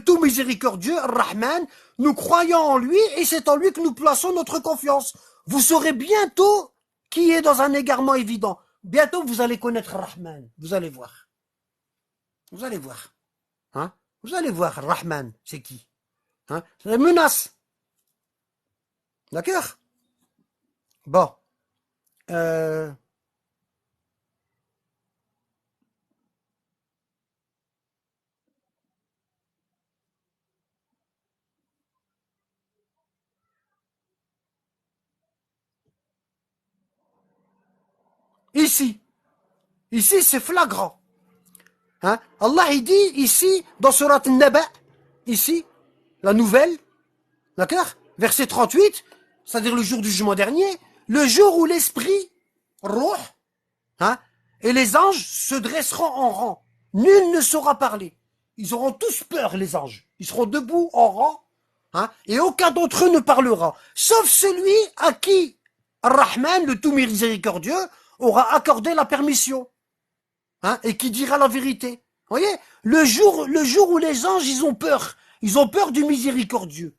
tout miséricordieux, Ar-Rahman, nous croyons en lui et c'est en lui que nous plaçons notre confiance. Vous saurez bientôt qui est dans un égarement évident. Bientôt vous allez connaître Rahman, vous allez voir. Vous allez voir. Hein? Vous allez voir, Rahman, c'est qui? Hein? C'est la menace. D'accord? Bon. Ici, c'est flagrant. Hein? Allah, il dit ici, dans Surat al-Naba, ici, la nouvelle, d'accord? Verset 38, c'est-à-dire le jour du jugement dernier, le jour où l'esprit, Ruh, hein, et les anges se dresseront en rang. Nul ne saura parler. Ils auront tous peur, les anges. Ils seront debout en rang, hein, et aucun d'entre eux ne parlera, sauf celui à qui Ar-Rahman, le tout miséricordieux, aura accordé la permission, hein, et qui dira la vérité. Vous voyez, le jour où les anges, ils ont peur du miséricordieux.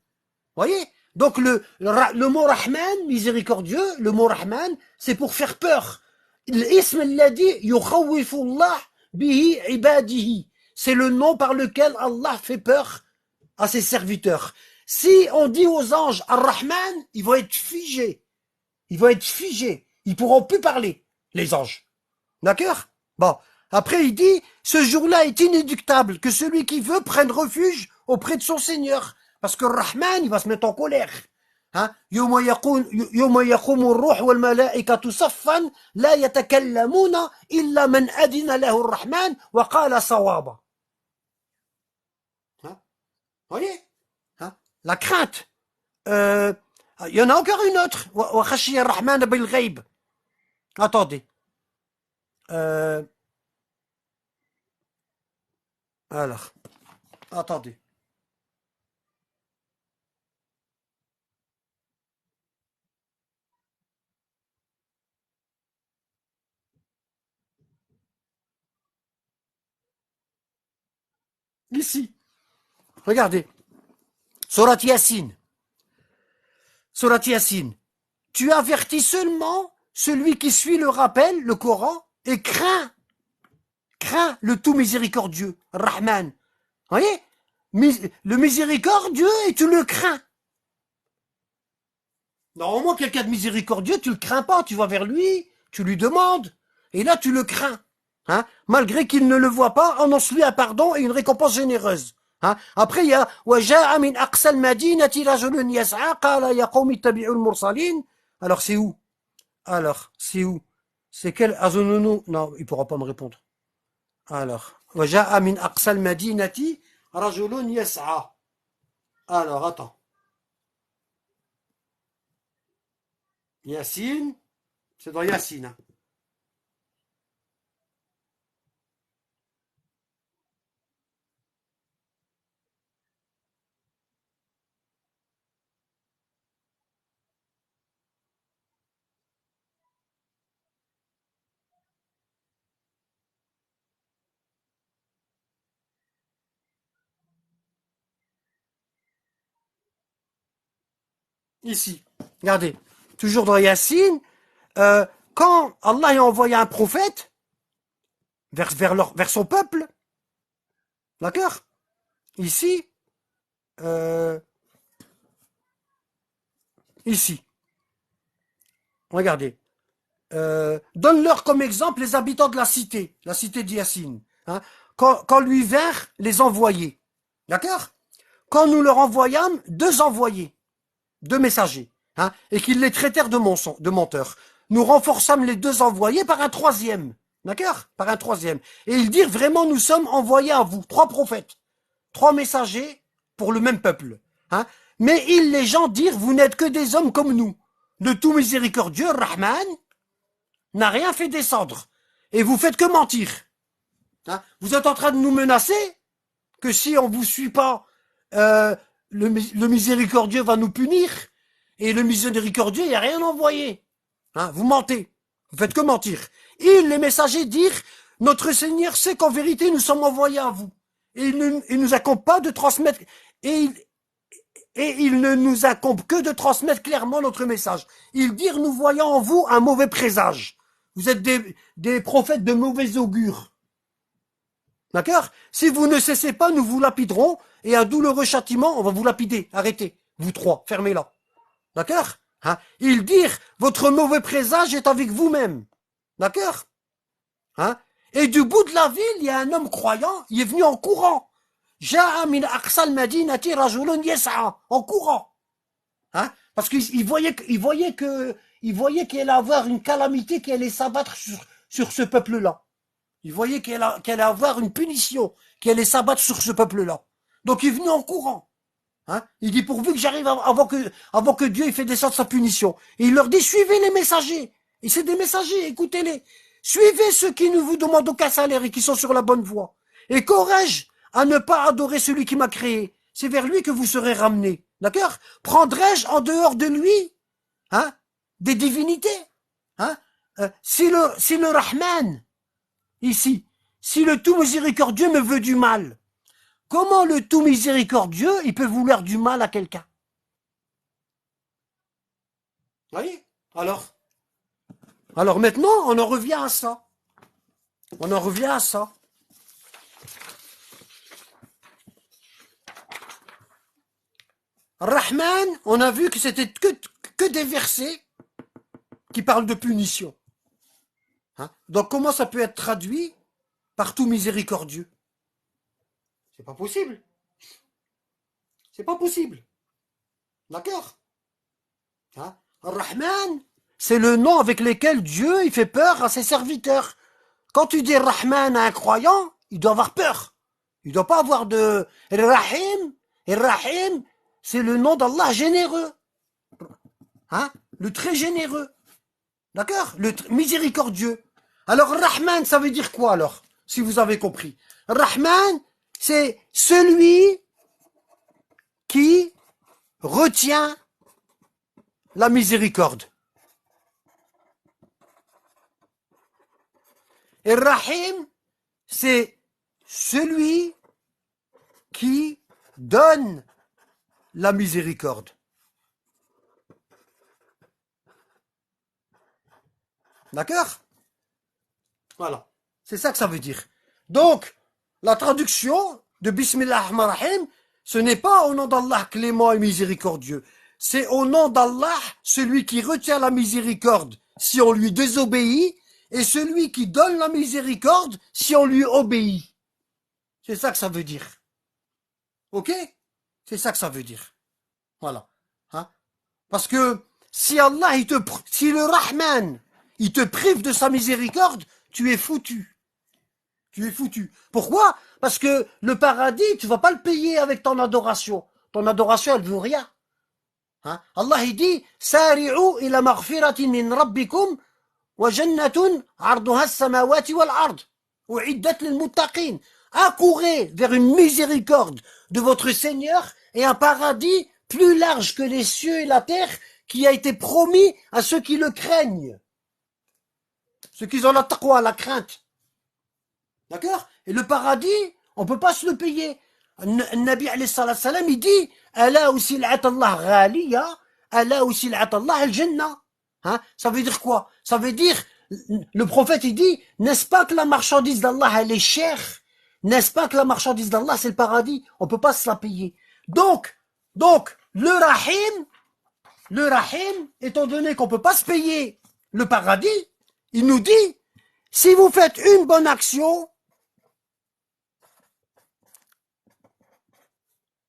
Vous voyez, donc le mot Rahman, miséricordieux, le mot Rahman, c'est pour faire peur. L'ism alladhi yukhawwifu Allah bihi ibadihi. C'est le nom par lequel Allah fait peur à ses serviteurs. Si on dit aux anges Ar-Rahman, ils vont être figés. Ils vont être figés. Ils pourront plus parler, les anges. D'accord? Bon. Après, il dit, ce jour-là est inéluctable, que celui qui veut prenne refuge auprès de son Seigneur. Parce que Rahman, il va se mettre en colère. Hein? يوم يقوم الروح والملائكة صفا لا يتكلمون إلا من أذن له الرحمن وقال صوابا. Vous voyez? Hein? La crainte. Il y en a encore une autre. وخشي الرحمن بالغيب. Attendez. Alors, attendez. Ici, regardez. Surat Yassine. Surat Yassine. Tu avertis seulement celui qui suit le rappel, le Coran, et craint le tout miséricordieux, Rahman. Vous voyez? Le miséricordieux et tu le crains. Normalement, quelqu'un de miséricordieux, tu le crains pas, tu vas vers lui, tu lui demandes, et là tu le crains. Hein? Malgré qu'il ne le voit pas, annonce lui un pardon et une récompense généreuse. Hein? Après, il y a وَجَاءَ مِنْ أَقْصَى الْمَدِينَةِ رَجُلٌ يَسْعَى قَالَ يَا قَوْمِ اتَّبِعُوا الْمُرْسَلِينَ. Alors, c'est où? C'est quel Azonono? Non, il pourra pas me répondre. Alors, وجاء من أقصى المدينة رجل يسعى. Alors, attends. Yassine, c'est dans Yassine. Ici, regardez, toujours dans Yassine, quand Allah a envoyé un prophète vers son peuple, d'accord? Ici, ici, regardez, donne-leur comme exemple les habitants de la cité d'Yassine, hein, quand lui vinrent les envoyés, d'accord? Quand nous leur envoyâmes deux envoyés, deux messagers, hein, et qu'ils les traitèrent de menteurs. Nous renforçâmes les deux envoyés par un troisième, d'accord? Par un troisième. Et ils dirent vraiment, nous sommes envoyés à vous, trois prophètes, trois messagers pour le même peuple. Hein. Mais les gens dirent, vous n'êtes que des hommes comme nous. Le tout miséricordieux, Rahman, n'a rien fait descendre. Et vous faites que mentir. Hein. Vous êtes en train de nous menacer que si on vous suit pas, le miséricordieux va nous punir, et le miséricordieux, il n'y a rien envoyé. Hein, vous mentez. Vous faites que mentir. Et les messagers dirent, notre Seigneur sait qu'en vérité, nous sommes envoyés à vous. Et il nous incombe pas de transmettre, et il ne nous incombe que de transmettre clairement notre message. Ils dirent, nous voyons en vous un mauvais présage. Vous êtes des prophètes de mauvais augure. D'accord? Si vous ne cessez pas, nous vous lapiderons, et un douloureux châtiment, on va vous lapider. Arrêtez, vous trois, fermez-la. D'accord? Hein? Ils dirent, votre mauvais présage est avec vous-même. D'accord? Hein? Et du bout de la ville, il y a un homme croyant, il est venu en courant. Ja'a min aqsa al-madinati rajulun yas'a, en courant. Hein? Parce qu'il voyait qu'il allait avoir une calamité qui allait s'abattre sur ce peuple-là. Il voyait qu'elle allait avoir une punition qui allait s'abattre sur ce peuple-là. Donc il est venu en courant. Hein, il dit, pourvu que j'arrive avant que Dieu ait fait descendre sa punition. Et il leur dit, suivez les messagers. Et c'est des messagers, écoutez-les. Suivez ceux qui ne vous demandent aucun salaire et qui sont sur la bonne voie. Et qu'aurais-je à ne pas adorer celui qui m'a créé? C'est vers lui que vous serez ramenés. D'accord? Prendrais-je en dehors de lui, hein, des divinités? Hein? Si le Rahman, ici, si le tout miséricordieux me veut du mal, comment le tout miséricordieux, il peut vouloir du mal à quelqu'un? Oui. Alors maintenant, on en revient à ça. On en revient à ça. Rahman, on a vu que c'était que des versets qui parlent de punition. Hein? Donc comment ça peut être traduit par tout miséricordieux? C'est pas possible. C'est pas possible. D'accord? Hein? Rahman, c'est le nom avec lequel Dieu il fait peur à ses serviteurs. Quand tu dis Rahman à un croyant, il doit avoir peur. Il doit pas avoir de Rahim. Et Rahim, c'est le nom d'Allah généreux. Hein? Le très généreux. D'accord? Le miséricordieux. Alors Rahman, ça veut dire quoi alors? Si vous avez compris. Rahman, c'est celui qui retient la miséricorde. Et Rahim, c'est celui qui donne la miséricorde. D'accord? Voilà. C'est ça que ça veut dire. Donc, la traduction de Bismillah ar-Rahman ar-Rahim, ce n'est pas au nom d'Allah clément et miséricordieux. C'est au nom d'Allah, celui qui retient la miséricorde si on lui désobéit, et celui qui donne la miséricorde si on lui obéit. C'est ça que ça veut dire. Ok? C'est ça que ça veut dire. Voilà. Hein? Parce que si Allah, si le Rahman, il te prive de sa miséricorde, tu es foutu. Tu es foutu. Pourquoi? Parce que le paradis, tu vas pas le payer avec ton adoration. Ton adoration, elle veut rien. Hein? Allah, il dit, Sari'u ila maghfiratin min rabbikum wa jannatun arduha as-samawati wal ard. U'iddat lil muttaqin. Accourez vers une miséricorde de votre Seigneur et un paradis plus large que les cieux et la terre qui a été promis à ceux qui le craignent. Ceux qui ont la taqwa, la crainte. D'accord? Et le paradis, on peut pas se le payer. Le Nabi alayhi salam, il dit, Ala ou sil'at Allah ghaliya, ala ou sil'at Allah al-jannah. Hein? Ça veut dire quoi? Ça veut dire, le prophète, il dit, n'est-ce pas que la marchandise d'Allah, elle est chère? N'est-ce pas que la marchandise d'Allah, c'est le paradis? On peut pas se la payer. Donc, le Rahim, étant donné qu'on peut pas se payer le paradis, il nous dit, si vous faites une bonne action,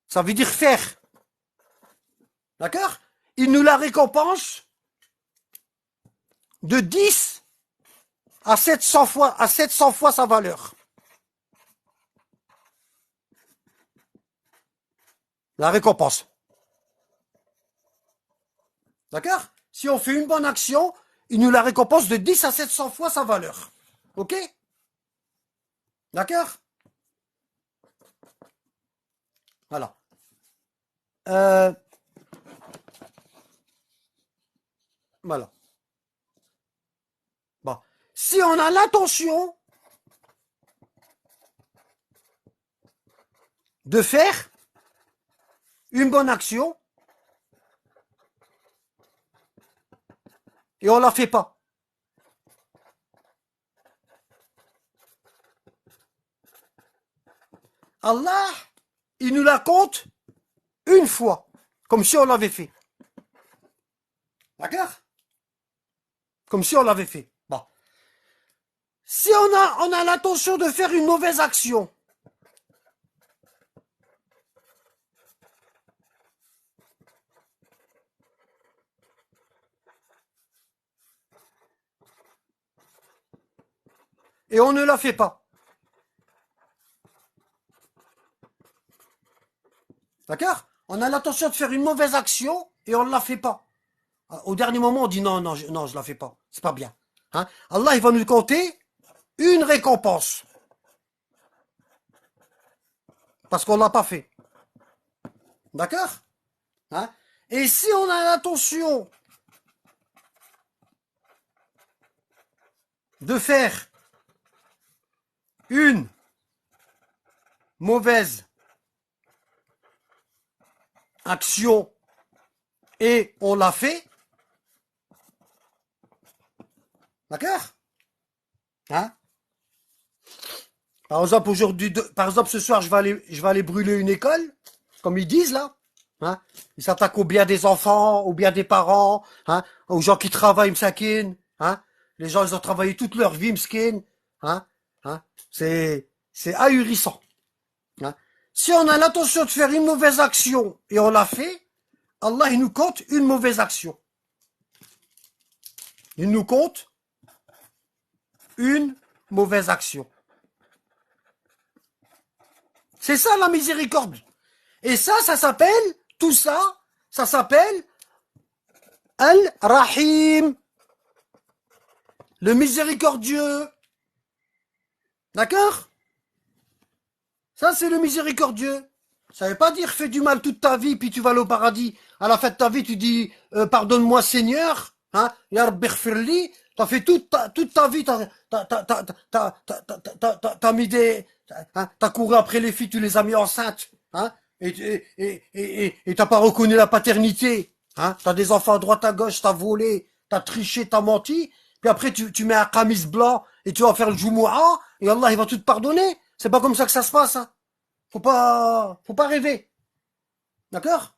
ça veut dire faire. D'accord? Il nous la récompense de 10 à 700 fois sa valeur. La récompense. D'accord? Si on fait une bonne action, il nous la récompense de 10 à 700 fois sa valeur. Ok? D'accord? Voilà. Voilà. Bon. Si on a l'intention de faire une bonne action et on la fait pas, Allah, il nous la compte une fois, comme si on l'avait fait. D'accord? Comme si on l'avait fait. Bon. Si on a l'intention de faire une mauvaise action, et on ne la fait pas. D'accord? On a l'intention de faire une mauvaise action et on ne la fait pas. Au dernier moment, on dit non, je la fais pas. C'est pas bien. Hein? Allah, il va nous compter une récompense. Parce qu'on l'a pas fait. D'accord? Hein? Et si on a l'intention de faire une mauvaise action et on l'a fait, d'accord? Hein? Par exemple, ce soir, je vais aller brûler une école, comme ils disent là. Hein? Ils s'attaquent au bien des enfants, au bien des parents, hein? Aux gens qui travaillent, msakin. Hein? Les gens, ils ont travaillé toute leur vie, mskin. Hein? Hein? C'est ahurissant. Hein? Si on a l'intention de faire une mauvaise action et on l'a fait, Allah, il nous compte une mauvaise action. Il nous compte une mauvaise action. C'est ça la miséricorde. Et ça s'appelle, tout ça, ça s'appelle Al-Rahim. Le miséricordieux. D'accord? Ça, c'est le miséricordieux. Ça veut pas dire fais du mal toute ta vie, puis tu vas aller au paradis. À la fin de ta vie, tu dis pardonne-moi Seigneur. Hein? Ya Rabbi ghfirli. T'as fait toute ta vie, t'as mis des... Hein? T'as couru après les filles, tu les as mis enceintes. Hein? Et t'as pas reconnu la paternité. Hein? T'as des enfants à droite à gauche, t'as volé, t'as triché, t'as menti. Puis après, tu mets un camis blanc et tu vas faire le Jumu'ah et Allah, il va tout te pardonner. C'est pas comme ça que ça se passe. Hein? Faut pas rêver. D'accord?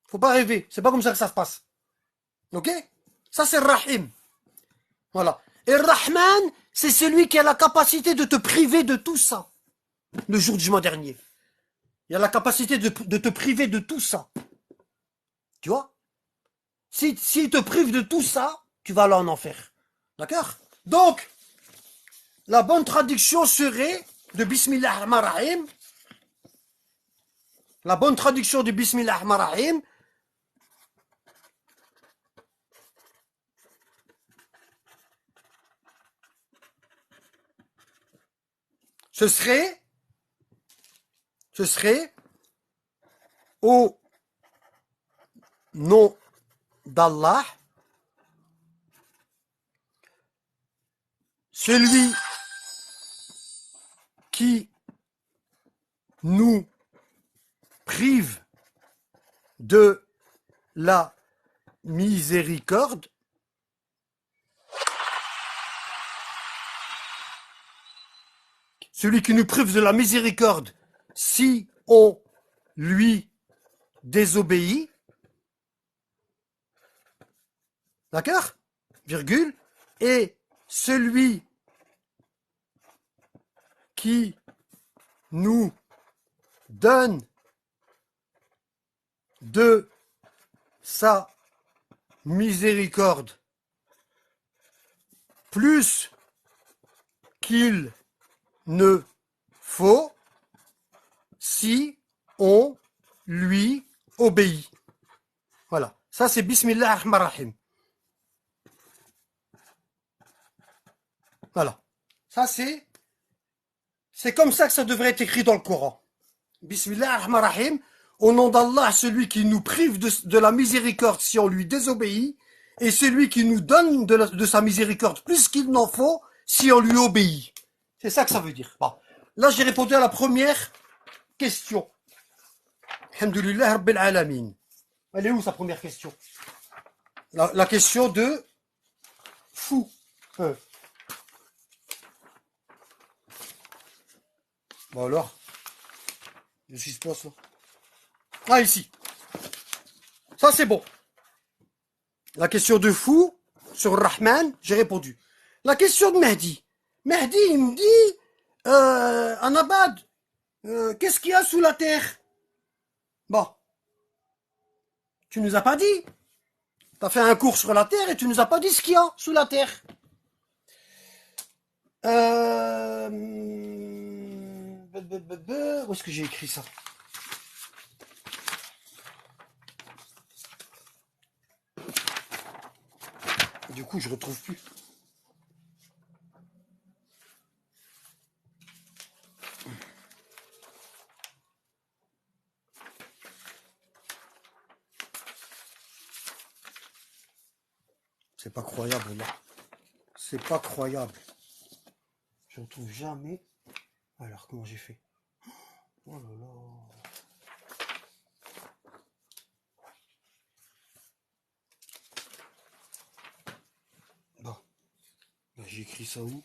Faut pas rêver. C'est pas comme ça que ça se passe. Ok? Ça, c'est le Rahim. Voilà. Et le Rahman, c'est celui qui a la capacité de te priver de tout ça. Le jour du jugement dernier. Il a la capacité de te priver de tout ça. Tu vois? S'il te prive de tout ça, tu vas aller en enfer. D'accord? Donc, la bonne traduction serait de Bismillah ar-Rahman ar-Rahim. La bonne traduction de Bismillah ar-Rahman ar-Rahim, ce serait au nom d'Allah, celui qui nous prive de la miséricorde, celui qui nous prive de la miséricorde si on lui désobéit, d'accord, virgule, et celui qui nous donne de sa miséricorde plus qu'il ne faut si on lui obéit. Voilà, ça c'est Bismillah ar-Rahman ar-Rahim. Voilà, ça c'est comme ça que ça devrait être écrit dans le Coran. Bismillah ar-Rahman ar-Rahim, au nom d'Allah, celui qui nous prive de la miséricorde si on lui désobéit, et celui qui nous donne de sa miséricorde plus qu'il n'en faut si on lui obéit. C'est ça que ça veut dire. Bon. Là, j'ai répondu à la première question. Alhamdulillah Rabbil Alamin. Elle est où sa première question? La question de fou. Bon alors, qu'est-ce qui se passe là? Ah, ici. Ça, c'est bon. La question de fou, sur Rahman, j'ai répondu. La question de Mehdi. Mehdi, il me dit, Anabad, qu'est-ce qu'il y a sous la terre? Bon. Tu nous as pas dit. Tu as fait un cours sur la terre et tu nous as pas dit ce qu'il y a sous la terre. Où est-ce que j'ai écrit ça? Du coup, je retrouve plus. C'est pas croyable là. C'est pas croyable. Je ne retrouve jamais. Alors comment j'ai fait? Oh là là. Bon. Là, j'ai écrit ça où?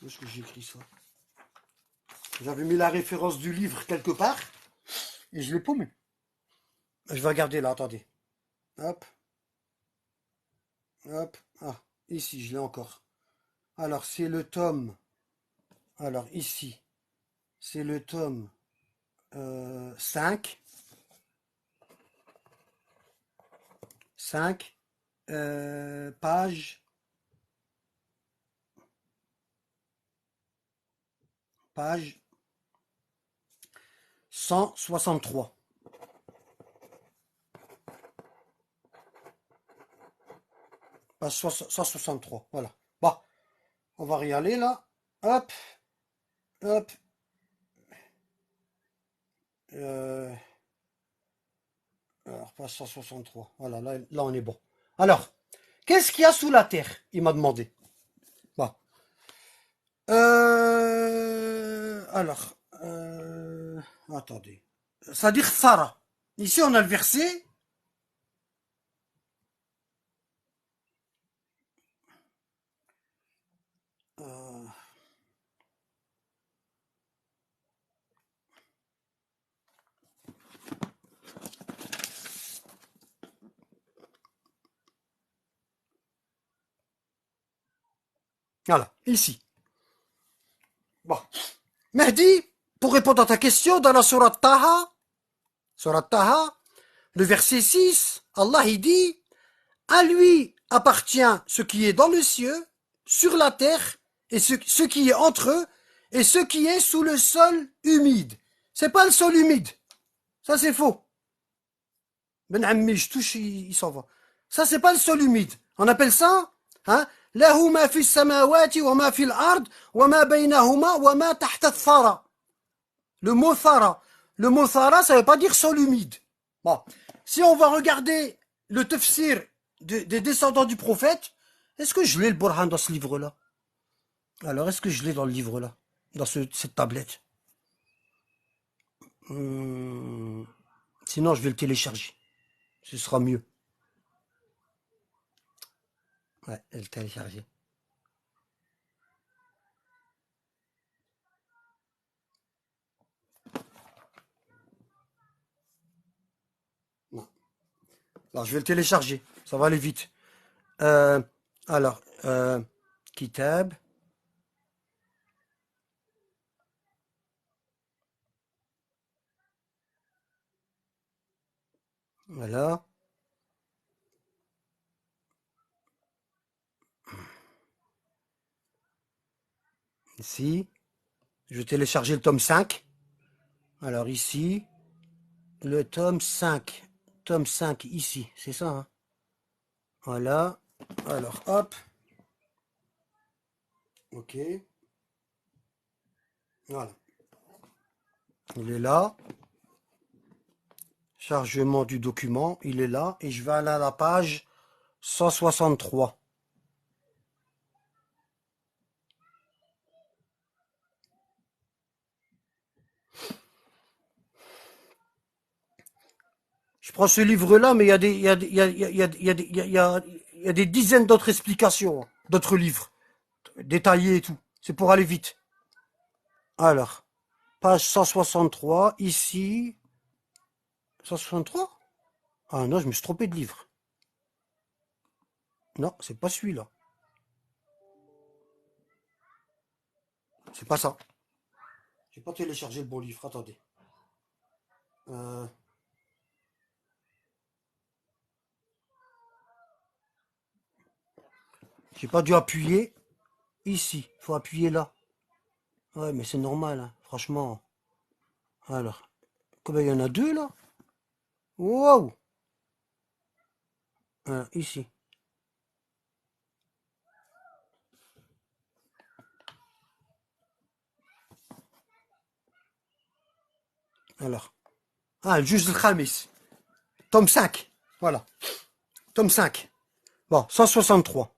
Où est-ce que j'ai écrit ça? J'avais mis la référence du livre quelque part et je l'ai paumé. Je vais regarder là, attendez. Hop. Hop. Ah, ici, je l'ai encore. Alors, c'est le tome. Alors, ici, c'est le tome 5. 5. Page 163. Page 163, voilà. Bon, on va y aller là. Hop, hop. Alors, page 163. Voilà, là on est bon. Alors, qu'est-ce qu'il y a sous la terre? Il m'a demandé. Bon. Alors, attendez. Ça dit Khsara. Ici, on a le verset. Voilà, ici. Bon. Mehdi, pour répondre à ta question, dans la sourate Taha, le verset 6, Allah il dit, à lui appartient ce qui est dans le cieux, sur la terre, et ce qui est entre eux, et ce qui est sous le sol humide. C'est pas le sol humide. Ça, c'est faux. Ben Ammi, je touche, il s'en va. Ça, c'est pas le sol humide. On appelle ça, hein, lahu ma fi samawati wa ma fi al-ard wa ma baynahuma wa ma tahta al-thara. Le mot thara. Le mot thara, ça veut pas dire sol humide. Bon. Si on va regarder le tafsir des descendants du prophète, est-ce que je l'ai le Burhan dans ce livre-là? Alors, est-ce que je l'ai dans le livre-là? Dans cette tablette? Sinon, je vais le télécharger. Ce sera mieux. Ouais, je vais le télécharger. Non. Alors, je vais le télécharger. Ça va aller vite. Alors, Kitab. Voilà. Ici. Je vais télécharger le tome 5. Alors ici, le tome 5. Tome 5 ici, c'est ça, hein? Voilà. Alors, hop. Ok. Voilà. Il est là. Chargement du document, il est là. Et je vais aller à la page 163. Je prends ce livre-là, mais il y a des, il y a, il y a, il y a, il y a, il y a des dizaines d'autres explications, d'autres livres, détaillés et tout. C'est pour aller vite. Alors, page 163, ici. 163? Ah non, je me suis trompé de livre. Non, c'est pas celui-là. C'est pas ça. J'ai pas téléchargé le bon livre, attendez. J'ai pas dû appuyer ici. Faut appuyer là. Ouais, mais c'est normal, hein, franchement. Alors, combien il y en a deux là? Wow! Ici. Alors. Ah, le juge al-Khamis. Tome 5. Voilà. Tome 5. Bon, 163.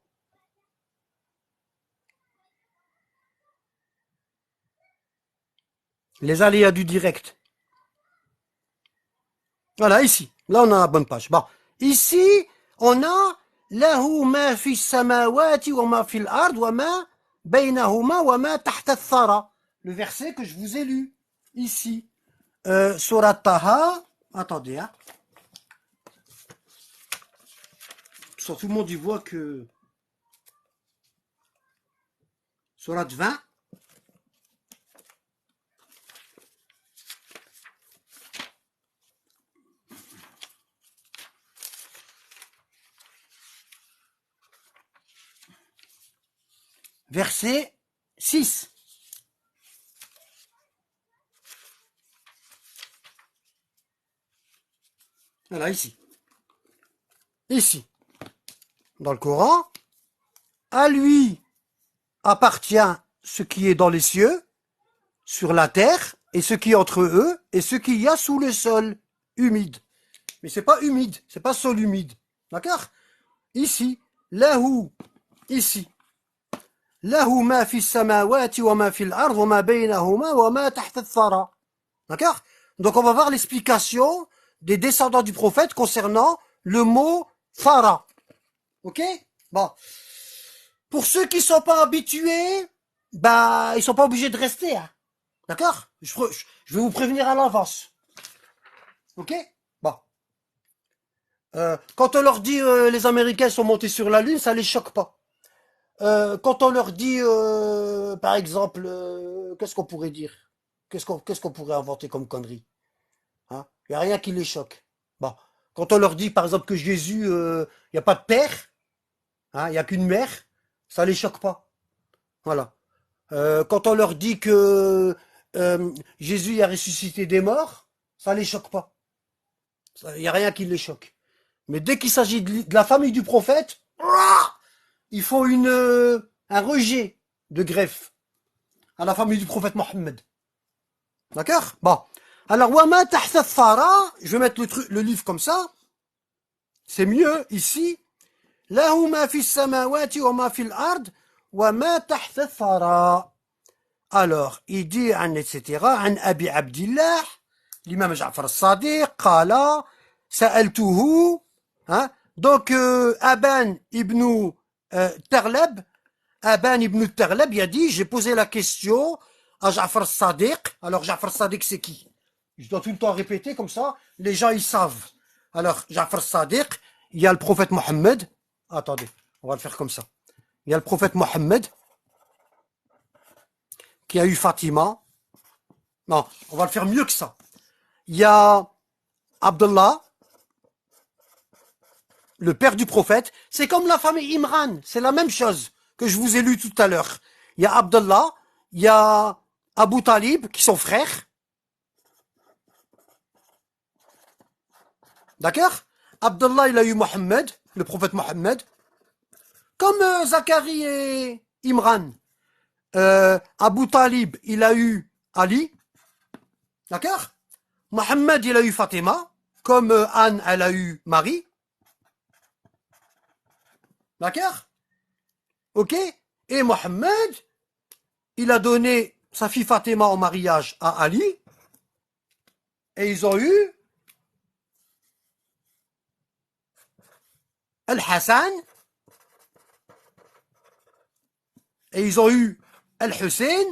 Les aléas du direct. Voilà, ici. Là, on a la bonne page. Bon. Ici, on a lahu ma fi samawati wa ma fi al-ard wa ma baynahuma wa ma tahta al-thara. Le verset que je vous ai lu. Ici. Surat Taha. Attendez, hein. Tout le monde y voit que Surat 20. Verset 6. Voilà, ici. Ici. Dans le Coran, à lui appartient ce qui est dans les cieux, sur la terre, et ce qui est entre eux, et ce qu'il y a sous le sol, humide. Mais c'est pas humide, c'est pas sol humide. D'accord? Ici, lahu, ici. Lahu ma fi samawati wa ma fi al-ard wa ma baynahuma wa ma tahta al-thara. D'accord? Donc on va voir l'explication des descendants du prophète concernant le mot thara. Ok? Bon. Pour ceux qui sont pas habitués, bah, ils sont pas obligés de rester, hein. D'accord? Je vais vous prévenir à l'avance. Ok? Bon. Quand on leur dit les Américains sont montés sur la Lune, ça les choque pas. Quand on leur dit, par exemple, qu'est-ce qu'on pourrait dire? Qu'est-ce qu'on pourrait inventer comme connerie? Hein? Il n'y a rien qui les choque. Bon. Quand on leur dit, par exemple, que Jésus, il n'y a pas de père, hein, il n'y a qu'une mère, ça les choque pas. Voilà. Quand on leur dit que Jésus a ressuscité des morts, ça les choque pas. Il n'y a rien qui les choque. Mais dès qu'il s'agit de la famille du prophète, ils font un rejet de greffe à la famille du prophète Mohammed. D'accord? Bon. Alors, Wama tahta thara, je vais mettre le livre comme ça. C'est mieux ici. Lahu ma fi samawati wa ma fi l'ard, wa ma tahta thara. Alors, il dit, etc., عن أبي عبد الله, l'imam Ja'far al-Sadiq, قال, سألته, hein, donc, Aban ibn Tarlab, Aban ibn Tarlab, il a dit, j'ai posé la question à Ja'far al-Sadiq. Alors, Ja'far al-Sadiq, c'est qui? Je dois tout le temps répéter, comme ça, les gens, ils savent. Alors, Ja'far al-Sadiq, il y a le prophète Mohammed. Attendez, on va le faire comme ça. Il y a le prophète Mohammed, qui a eu Fatima. Non, on va le faire mieux que ça. Il y a Abdullah, le père du prophète. C'est comme la famille Imran, c'est la même chose que je vous ai lu tout à l'heure. Il y a Abdullah, il y a Abu Talib, qui sont frères. D'accord? Abdullah, il a eu Mohammed, le prophète Mohammed. Comme Zacharie et Imran. Abu Talib, il a eu Ali. D'accord? Mohammed, il a eu Fatima. Comme Anne, elle a eu Marie. D'accord? Ok? Et Mohammed, il a donné sa fille Fatima en mariage à Ali. Et ils ont eu Al-Hassan. Et ils ont eu Al-Hussein.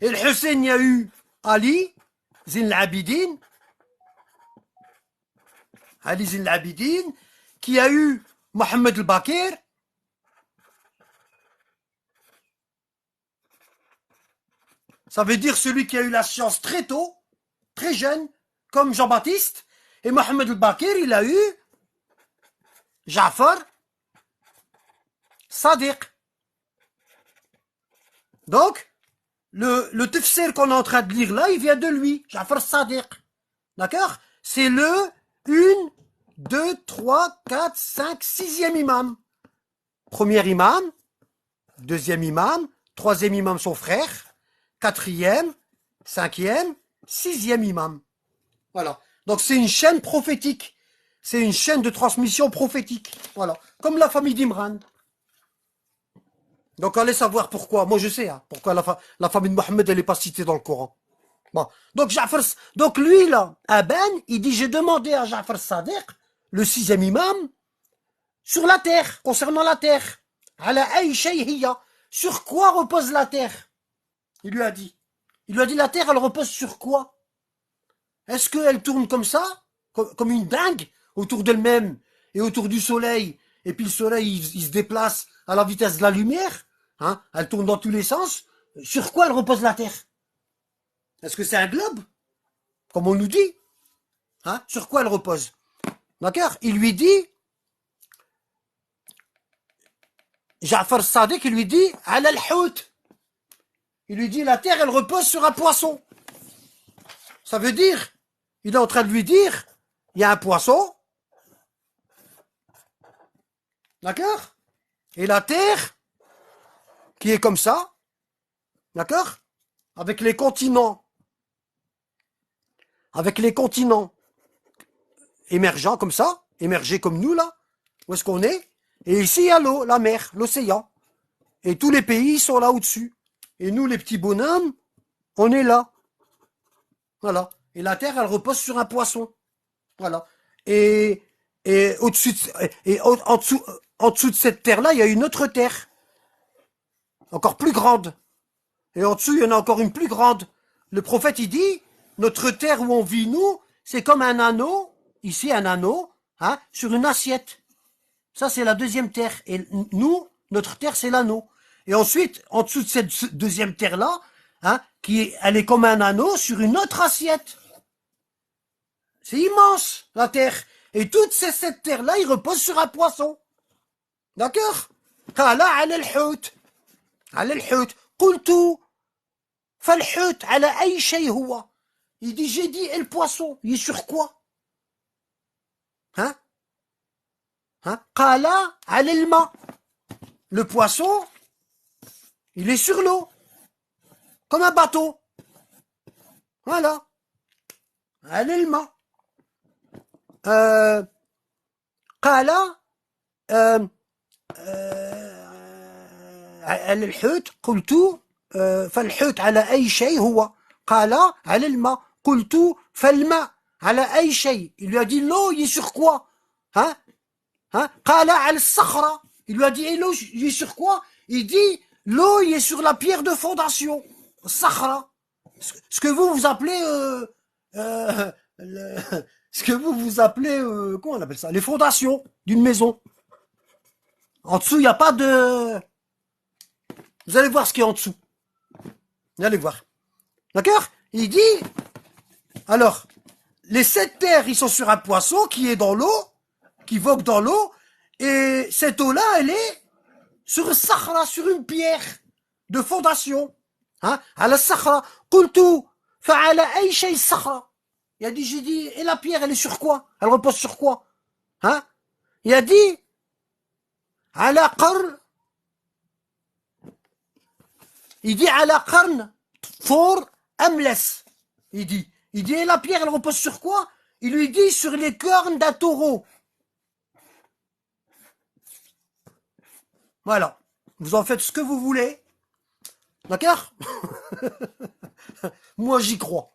Et Al-Hussein, il y a eu Ali, Zin al-Abidin. Ali Zin al-Abidin, qui a eu Mohammed al-Bakir. Ça veut dire celui qui a eu la science très tôt, très jeune, comme Jean-Baptiste. Et Mohammed al-Bakir, il a eu Ja'far Sadiq. Donc, le tafsir qu'on est en train de lire là, il vient de lui, Ja'far Sadiq. D'accord? C'est le 1, 2, 3, 4, 5, 6e imam. Premier imam, deuxième imam, troisième imam son frère, quatrième, cinquième, sixième imam. Voilà. Donc c'est une chaîne prophétique. C'est une chaîne de transmission prophétique. Voilà. Comme la famille d'Imran. Donc allez savoir pourquoi. Moi je sais hein, pourquoi la famille de Mohammed elle n'est pas citée dans le Coran. Bon. Donc lui là, Aban, il dit j'ai demandé à Ja'far Sadiq, le sixième imam, sur la terre, concernant la terre. Ala ay shayhiya. Sur quoi repose la terre? Il lui a dit. Il lui a dit la terre elle repose sur quoi? Est-ce qu'elle tourne comme ça, comme une dingue, autour d'elle-même et autour du soleil, et puis le soleil il se déplace à la vitesse de la lumière, hein, elle tourne dans tous les sens. Sur quoi elle repose la terre? Est-ce que c'est un globe, comme on nous dit, hein? Sur quoi elle repose? D'accord? Il lui dit, Ja'far Sadiq, il lui dit, ala al-hout. Il lui dit, la terre, elle repose sur un poisson. Ça veut dire, il est en train de lui dire, il y a un poisson. D'accord? Et la terre, qui est comme ça. D'accord? Avec les continents. Avec les continents émergents comme ça, émergés comme nous là. Où est-ce qu'on est? Et ici, il y a l'eau, la mer, l'océan. Et tous les pays sont là au-dessus. Et nous, les petits bonhommes, on est là. Voilà. Et la terre, elle repose sur un poisson. Voilà. Et au-dessus, en dessous de cette terre-là, il y a une autre terre. Encore plus grande. Et en dessous, il y en a encore une plus grande. Le prophète, il dit, notre terre où on vit, nous, c'est comme un anneau, ici un anneau, hein, sur une assiette. Ça, c'est la deuxième terre. Et nous, notre terre, c'est l'anneau. Et ensuite, en dessous de cette deuxième terre-là, hein, elle est comme un anneau sur une autre assiette. C'est immense, la terre. Et toutes ces 7 terres-là, ils reposent sur un poisson. D'accord? قال على الحوت. على الحوت. قلت فالحوت على أي شيء هو. Il dit, j'ai dit, et le poisson, il est sur quoi? Hein? Hein? قال على الماء. Le poisson, il est sur l'eau. Comme un bateau. Voilà. على الماء. قال على الحوت قلت فالحوت على أي شيء هو قال على الماء قلت فالماء على أي شيء. Il lui a dit l'eau il est sur quoi? Hein? Hein? قال على الصخرة. Il lui a dit et l'eau il est sur quoi? Il dit l'eau il est sur la pierre de fondation. الصخرة. Ce que vous appelez ce que vous appelez comment on appelle ça? Les fondations d'une maison. En dessous, il n'y a pas de... Vous allez voir ce qu'il y a en dessous. Vous allez voir. D'accord? Il dit... Alors, les 7 terres, ils sont sur un poisson qui est dans l'eau, qui vogue dans l'eau, et cette eau-là, elle est sur Sahara, sur une pierre de fondation. Hein? À la Sahara. Qultu fa'ala ay shay Sahara. Il a dit, j'ai dit, et la pierre, elle est sur quoi? Elle repose sur quoi? Hein? Il a dit... على قرن. Il dit على قرن فور أملس. Il dit et la pierre elle repose sur quoi? Il lui dit sur les cornes d'un taureau. Voilà. Vous en faites ce que vous voulez. D'accord? Moi j'y crois.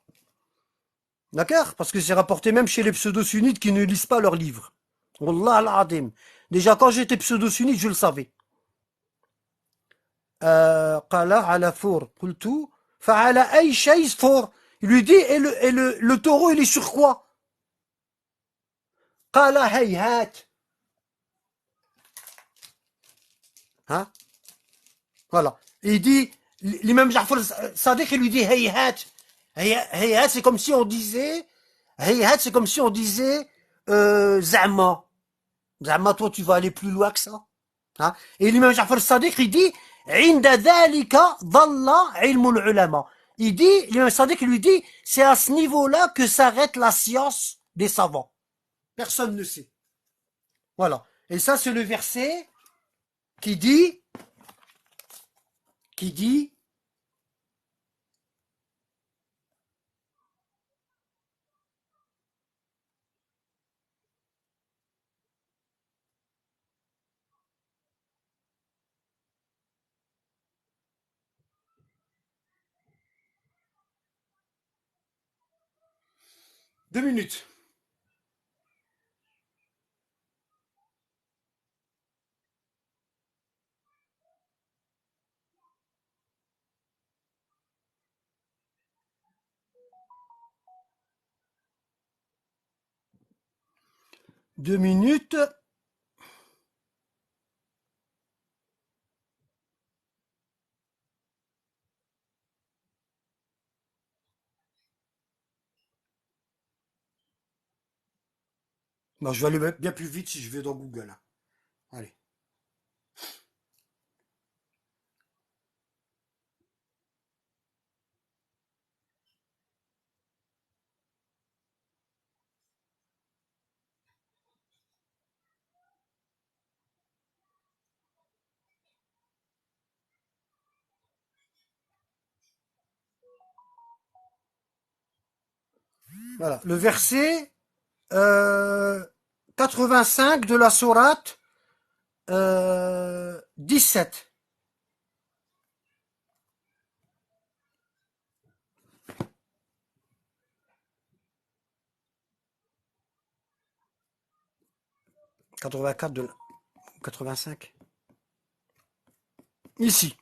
D'accord? Parce que c'est rapporté même chez les pseudo-sunnites qui ne lisent pas leurs livres. Wallah al-Adim. Déjà, quand j'étais pseudo-sunnite, je le savais. قال على فور قلت فعلى أي شيء فور. Il lui dit, et le taureau, il est sur quoi? قال هيهات. Hein? Voilà. Et il dit, l'imam Ja'far Sadiq, il lui dit هيهات. هيهات, c'est comme si on disait, هيهات, c'est comme si on disait, زعما. Zama, toi, tu vas aller plus loin que ça. Hein? Et l'imam Ja'far Sadiq, il dit, عند ذلك ظل علم العلماء. Il dit, l'imam Sadiq lui dit, c'est à ce niveau-là que s'arrête la science des savants. Personne ne sait. Voilà. Et ça, c'est le verset qui dit, 2 minutes. Deux minutes. Non, je vais aller bien plus vite si je vais dans Google. Hein. Allez. Voilà. Le verset 85 de la sourate 17. « 84 de 85. Ici.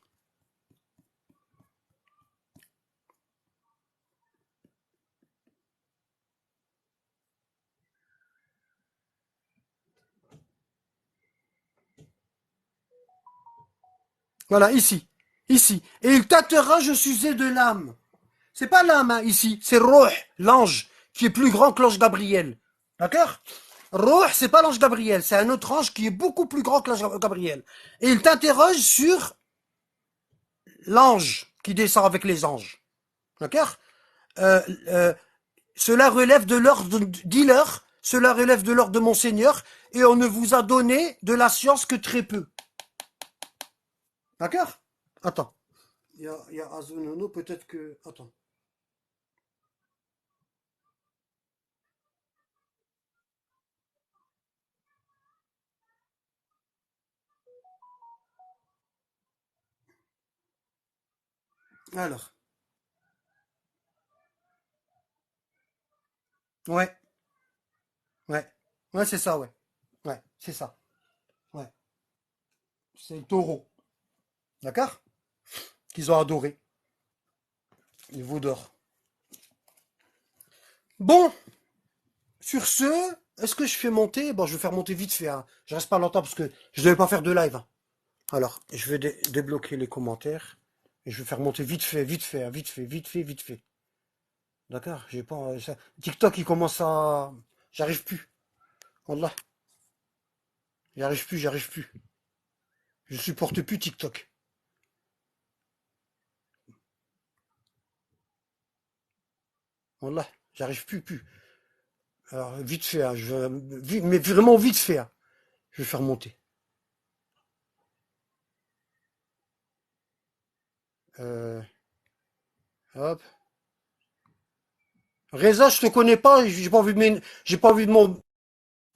Voilà, ici. Ici. Et il tâtera, je suis de l'âme. C'est pas l'âme, hein, ici. C'est Roh, l'ange, qui est plus grand que l'ange Gabriel. D'accord? Roh, c'est pas l'ange Gabriel, c'est un autre ange qui est beaucoup plus grand que l'ange Gabriel. Et il t'interroge sur l'ange qui descend avec les anges. D'accord? euh, euh, Cela relève de l'ordre, dis-leur, cela relève de l'ordre de mon Seigneur, et on ne vous a donné de la science que très peu. D'accord? Attends. Il y a Azunono, peut-être que... Attends. Alors. Ouais. Ouais. Ouais, c'est ça, ouais. Ouais, c'est ça. Ouais. C'est le taureau. D'accord? Qu'ils ont adoré. Il vous dort. Bon, sur ce, est-ce que je fais monter? Bon, je vais faire monter vite fait, hein. Je reste pas longtemps parce que je devais pas faire de live, hein. Alors, je vais débloquer les commentaires. Et je vais faire monter vite fait, vite fait, hein, vite fait, vite fait, vite fait. D'accord? J'ai pas. TikTok, il commence à. J'arrive plus. Wallah. J'arrive plus, j'arrive plus. Je supporte plus TikTok. Wallah. J'arrive plus. Alors, vite fait, hein, mais vraiment vite fait, hein. Je vais faire monter. Euh, hop. Reza, je te connais pas, j'ai pas envie de m'embrouiller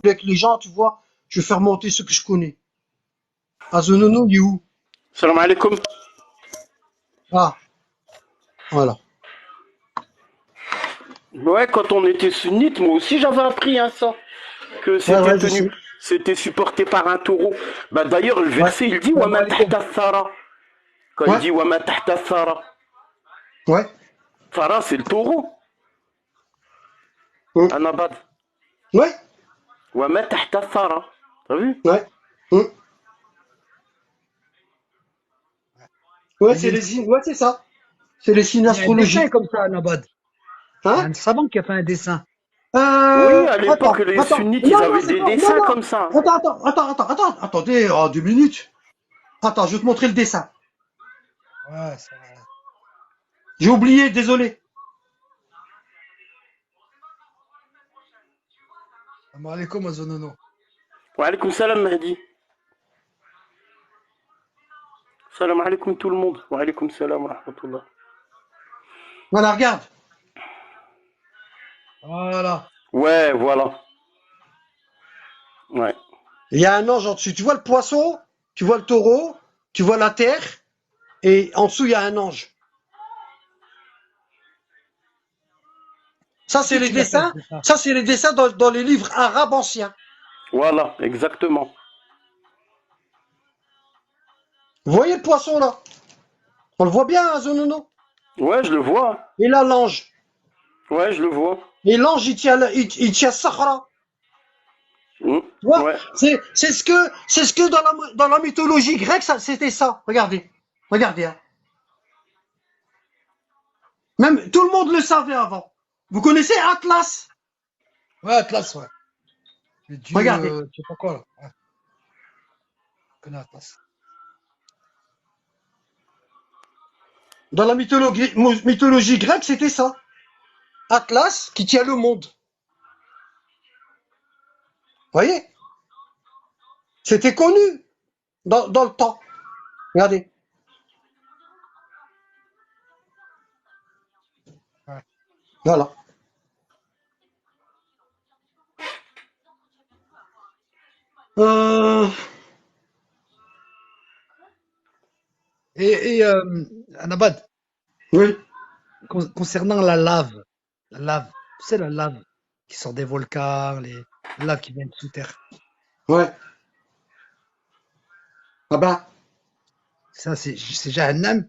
avec les gens, tu vois. Je vais faire monter ceux que je connais. Azonono, il est où? Salam alaikum. Ah, voilà. Ouais, quand on était sunnite, moi aussi j'avais appris hein, ça, que Ouais, c'était ouais, je tenu, sais. c'était supporté par un taureau. Bah d'ailleurs le Ouais. verset il dit Salam Wama alaikum. tahta thara. Quand il Ouais. dit Wama tahta thara, Ouais. thara c'est le taureau, Hum. Anabad. Ouais. Wama tahta thara. T'as vu? Ouais. Hum. Ouais, Il y a, ouais, c'est ça. C'est les signes il y a un dessin astrologiques. comme ça, Nabad. Il y a Hein? un savant qui a fait un dessin. Oui, à l'époque Attends, les attends. sunnites ils Non, non, avaient c'est des pas. Non, dessins non. comme ça. Attends. Attendez, 2 minutes. Attends, je vais te montrer le dessin. Ouais, ça. J'ai oublié, désolé. Salam alaikum, Azonono. Wa alaikum salam Mahdi. Salam alaikum tout le monde. Wa alaikum salam wa rahmatullah. Voilà, regarde. Voilà. Ouais, voilà. Ouais. Il y a un ange en dessus. Tu vois le poisson, tu vois le taureau, tu vois la terre, et en dessous, il y a un ange. Ça, C'est c'est qui les l'a fait, dessins. ce dessin? Ça, c'est les dessins dans les livres arabes anciens. Voilà, exactement. Vous voyez le poisson là? On le voit bien, hein, Zonono? Ouais, je le vois. Et là, l'ange. Ouais, je le vois. Et l'ange, il tient Sahara. Mm. Tu vois? Ouais. C'est ce que dans la mythologie grecque, c'était ça. Regardez. Regardez, hein. Même tout le monde le savait avant. Vous connaissez Atlas? Ouais, Atlas, ouais. Le dieu, Regardez. je sais pas quoi, là. Ouais, je connais Atlas. Dans la mythologie grecque, c'était ça. Atlas qui tient le monde. Voyez? C'était connu dans le temps. Regardez. Ouais. Voilà. Euh, Et Nabad, oui. concernant la lave, tu sais, la lave qui sort des volcans, la lave qui vient de sous terre. Ouais. Ah ben, Ça, c'est Jahannam.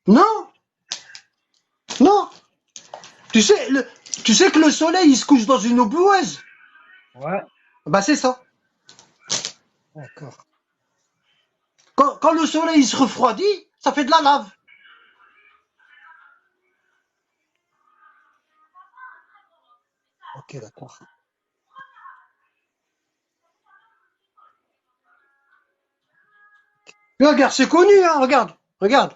non, non. Tu sais que le soleil, il se couche dans une eau boueuse. Ouais, Bah c'est ça. d'accord. Quand le soleil il se refroidit, ça fait de la lave. Ok, d'accord. Regarde, c'est connu, hein, regarde, regarde.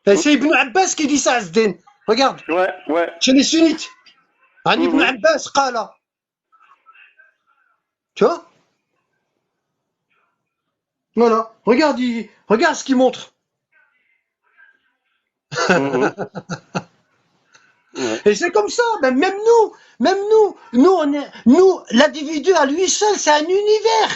Et c'est Ibn Abbas qui dit ça, Asdin. Regarde, Ouais, ouais. chez les sunnites. عن ابن Mhm. عباس قال. Tu vois? Voilà. Regarde, regarde ce qu'il montre. Mhm. Ouais. Et c'est comme ça, ben, même nous, l'individu à lui seul, c'est un univers.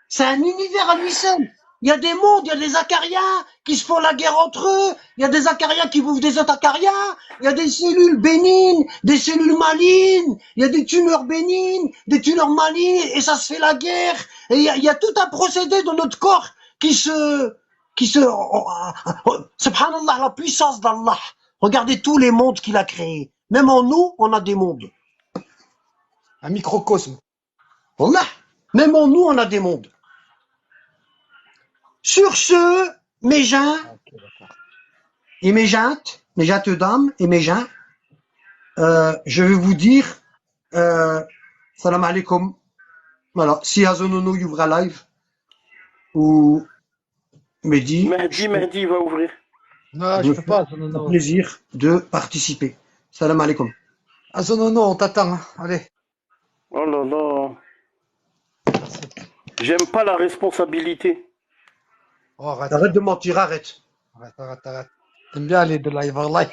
C'est un univers à lui seul. Il y a des mondes, il y a des acariens qui se font la guerre entre eux, il y a des acariens qui bouffent des autres acariens, il y a des cellules bénignes, des cellules malignes, il y a des tumeurs bénignes, des tumeurs malignes, et ça se fait la guerre. Et il y a tout un procédé dans notre corps subhanallah, la puissance d'Allah. Regardez tous les mondes qu'il a créés. Même en nous, on a des mondes. Un microcosme. Wallah. Même en nous, on a des mondes. Sur ce, mes gens Ok, d'accord. et mes jantes dames et mes gens, je vais vous dire, salam alaikum. Voilà, si Azonono y ouvre live, ou Mehdi, Mehdi va ouvrir. Non, je je me peux fais pas, un Zonono. plaisir de participer. Salam alaikum. Ah, Zonono, on t'attend. Hein. Allez. Oh là là. J'aime pas la responsabilité. Oh, arrête. Arrête de mentir, arrête. Arrête. T'aimes bien aller de live en live.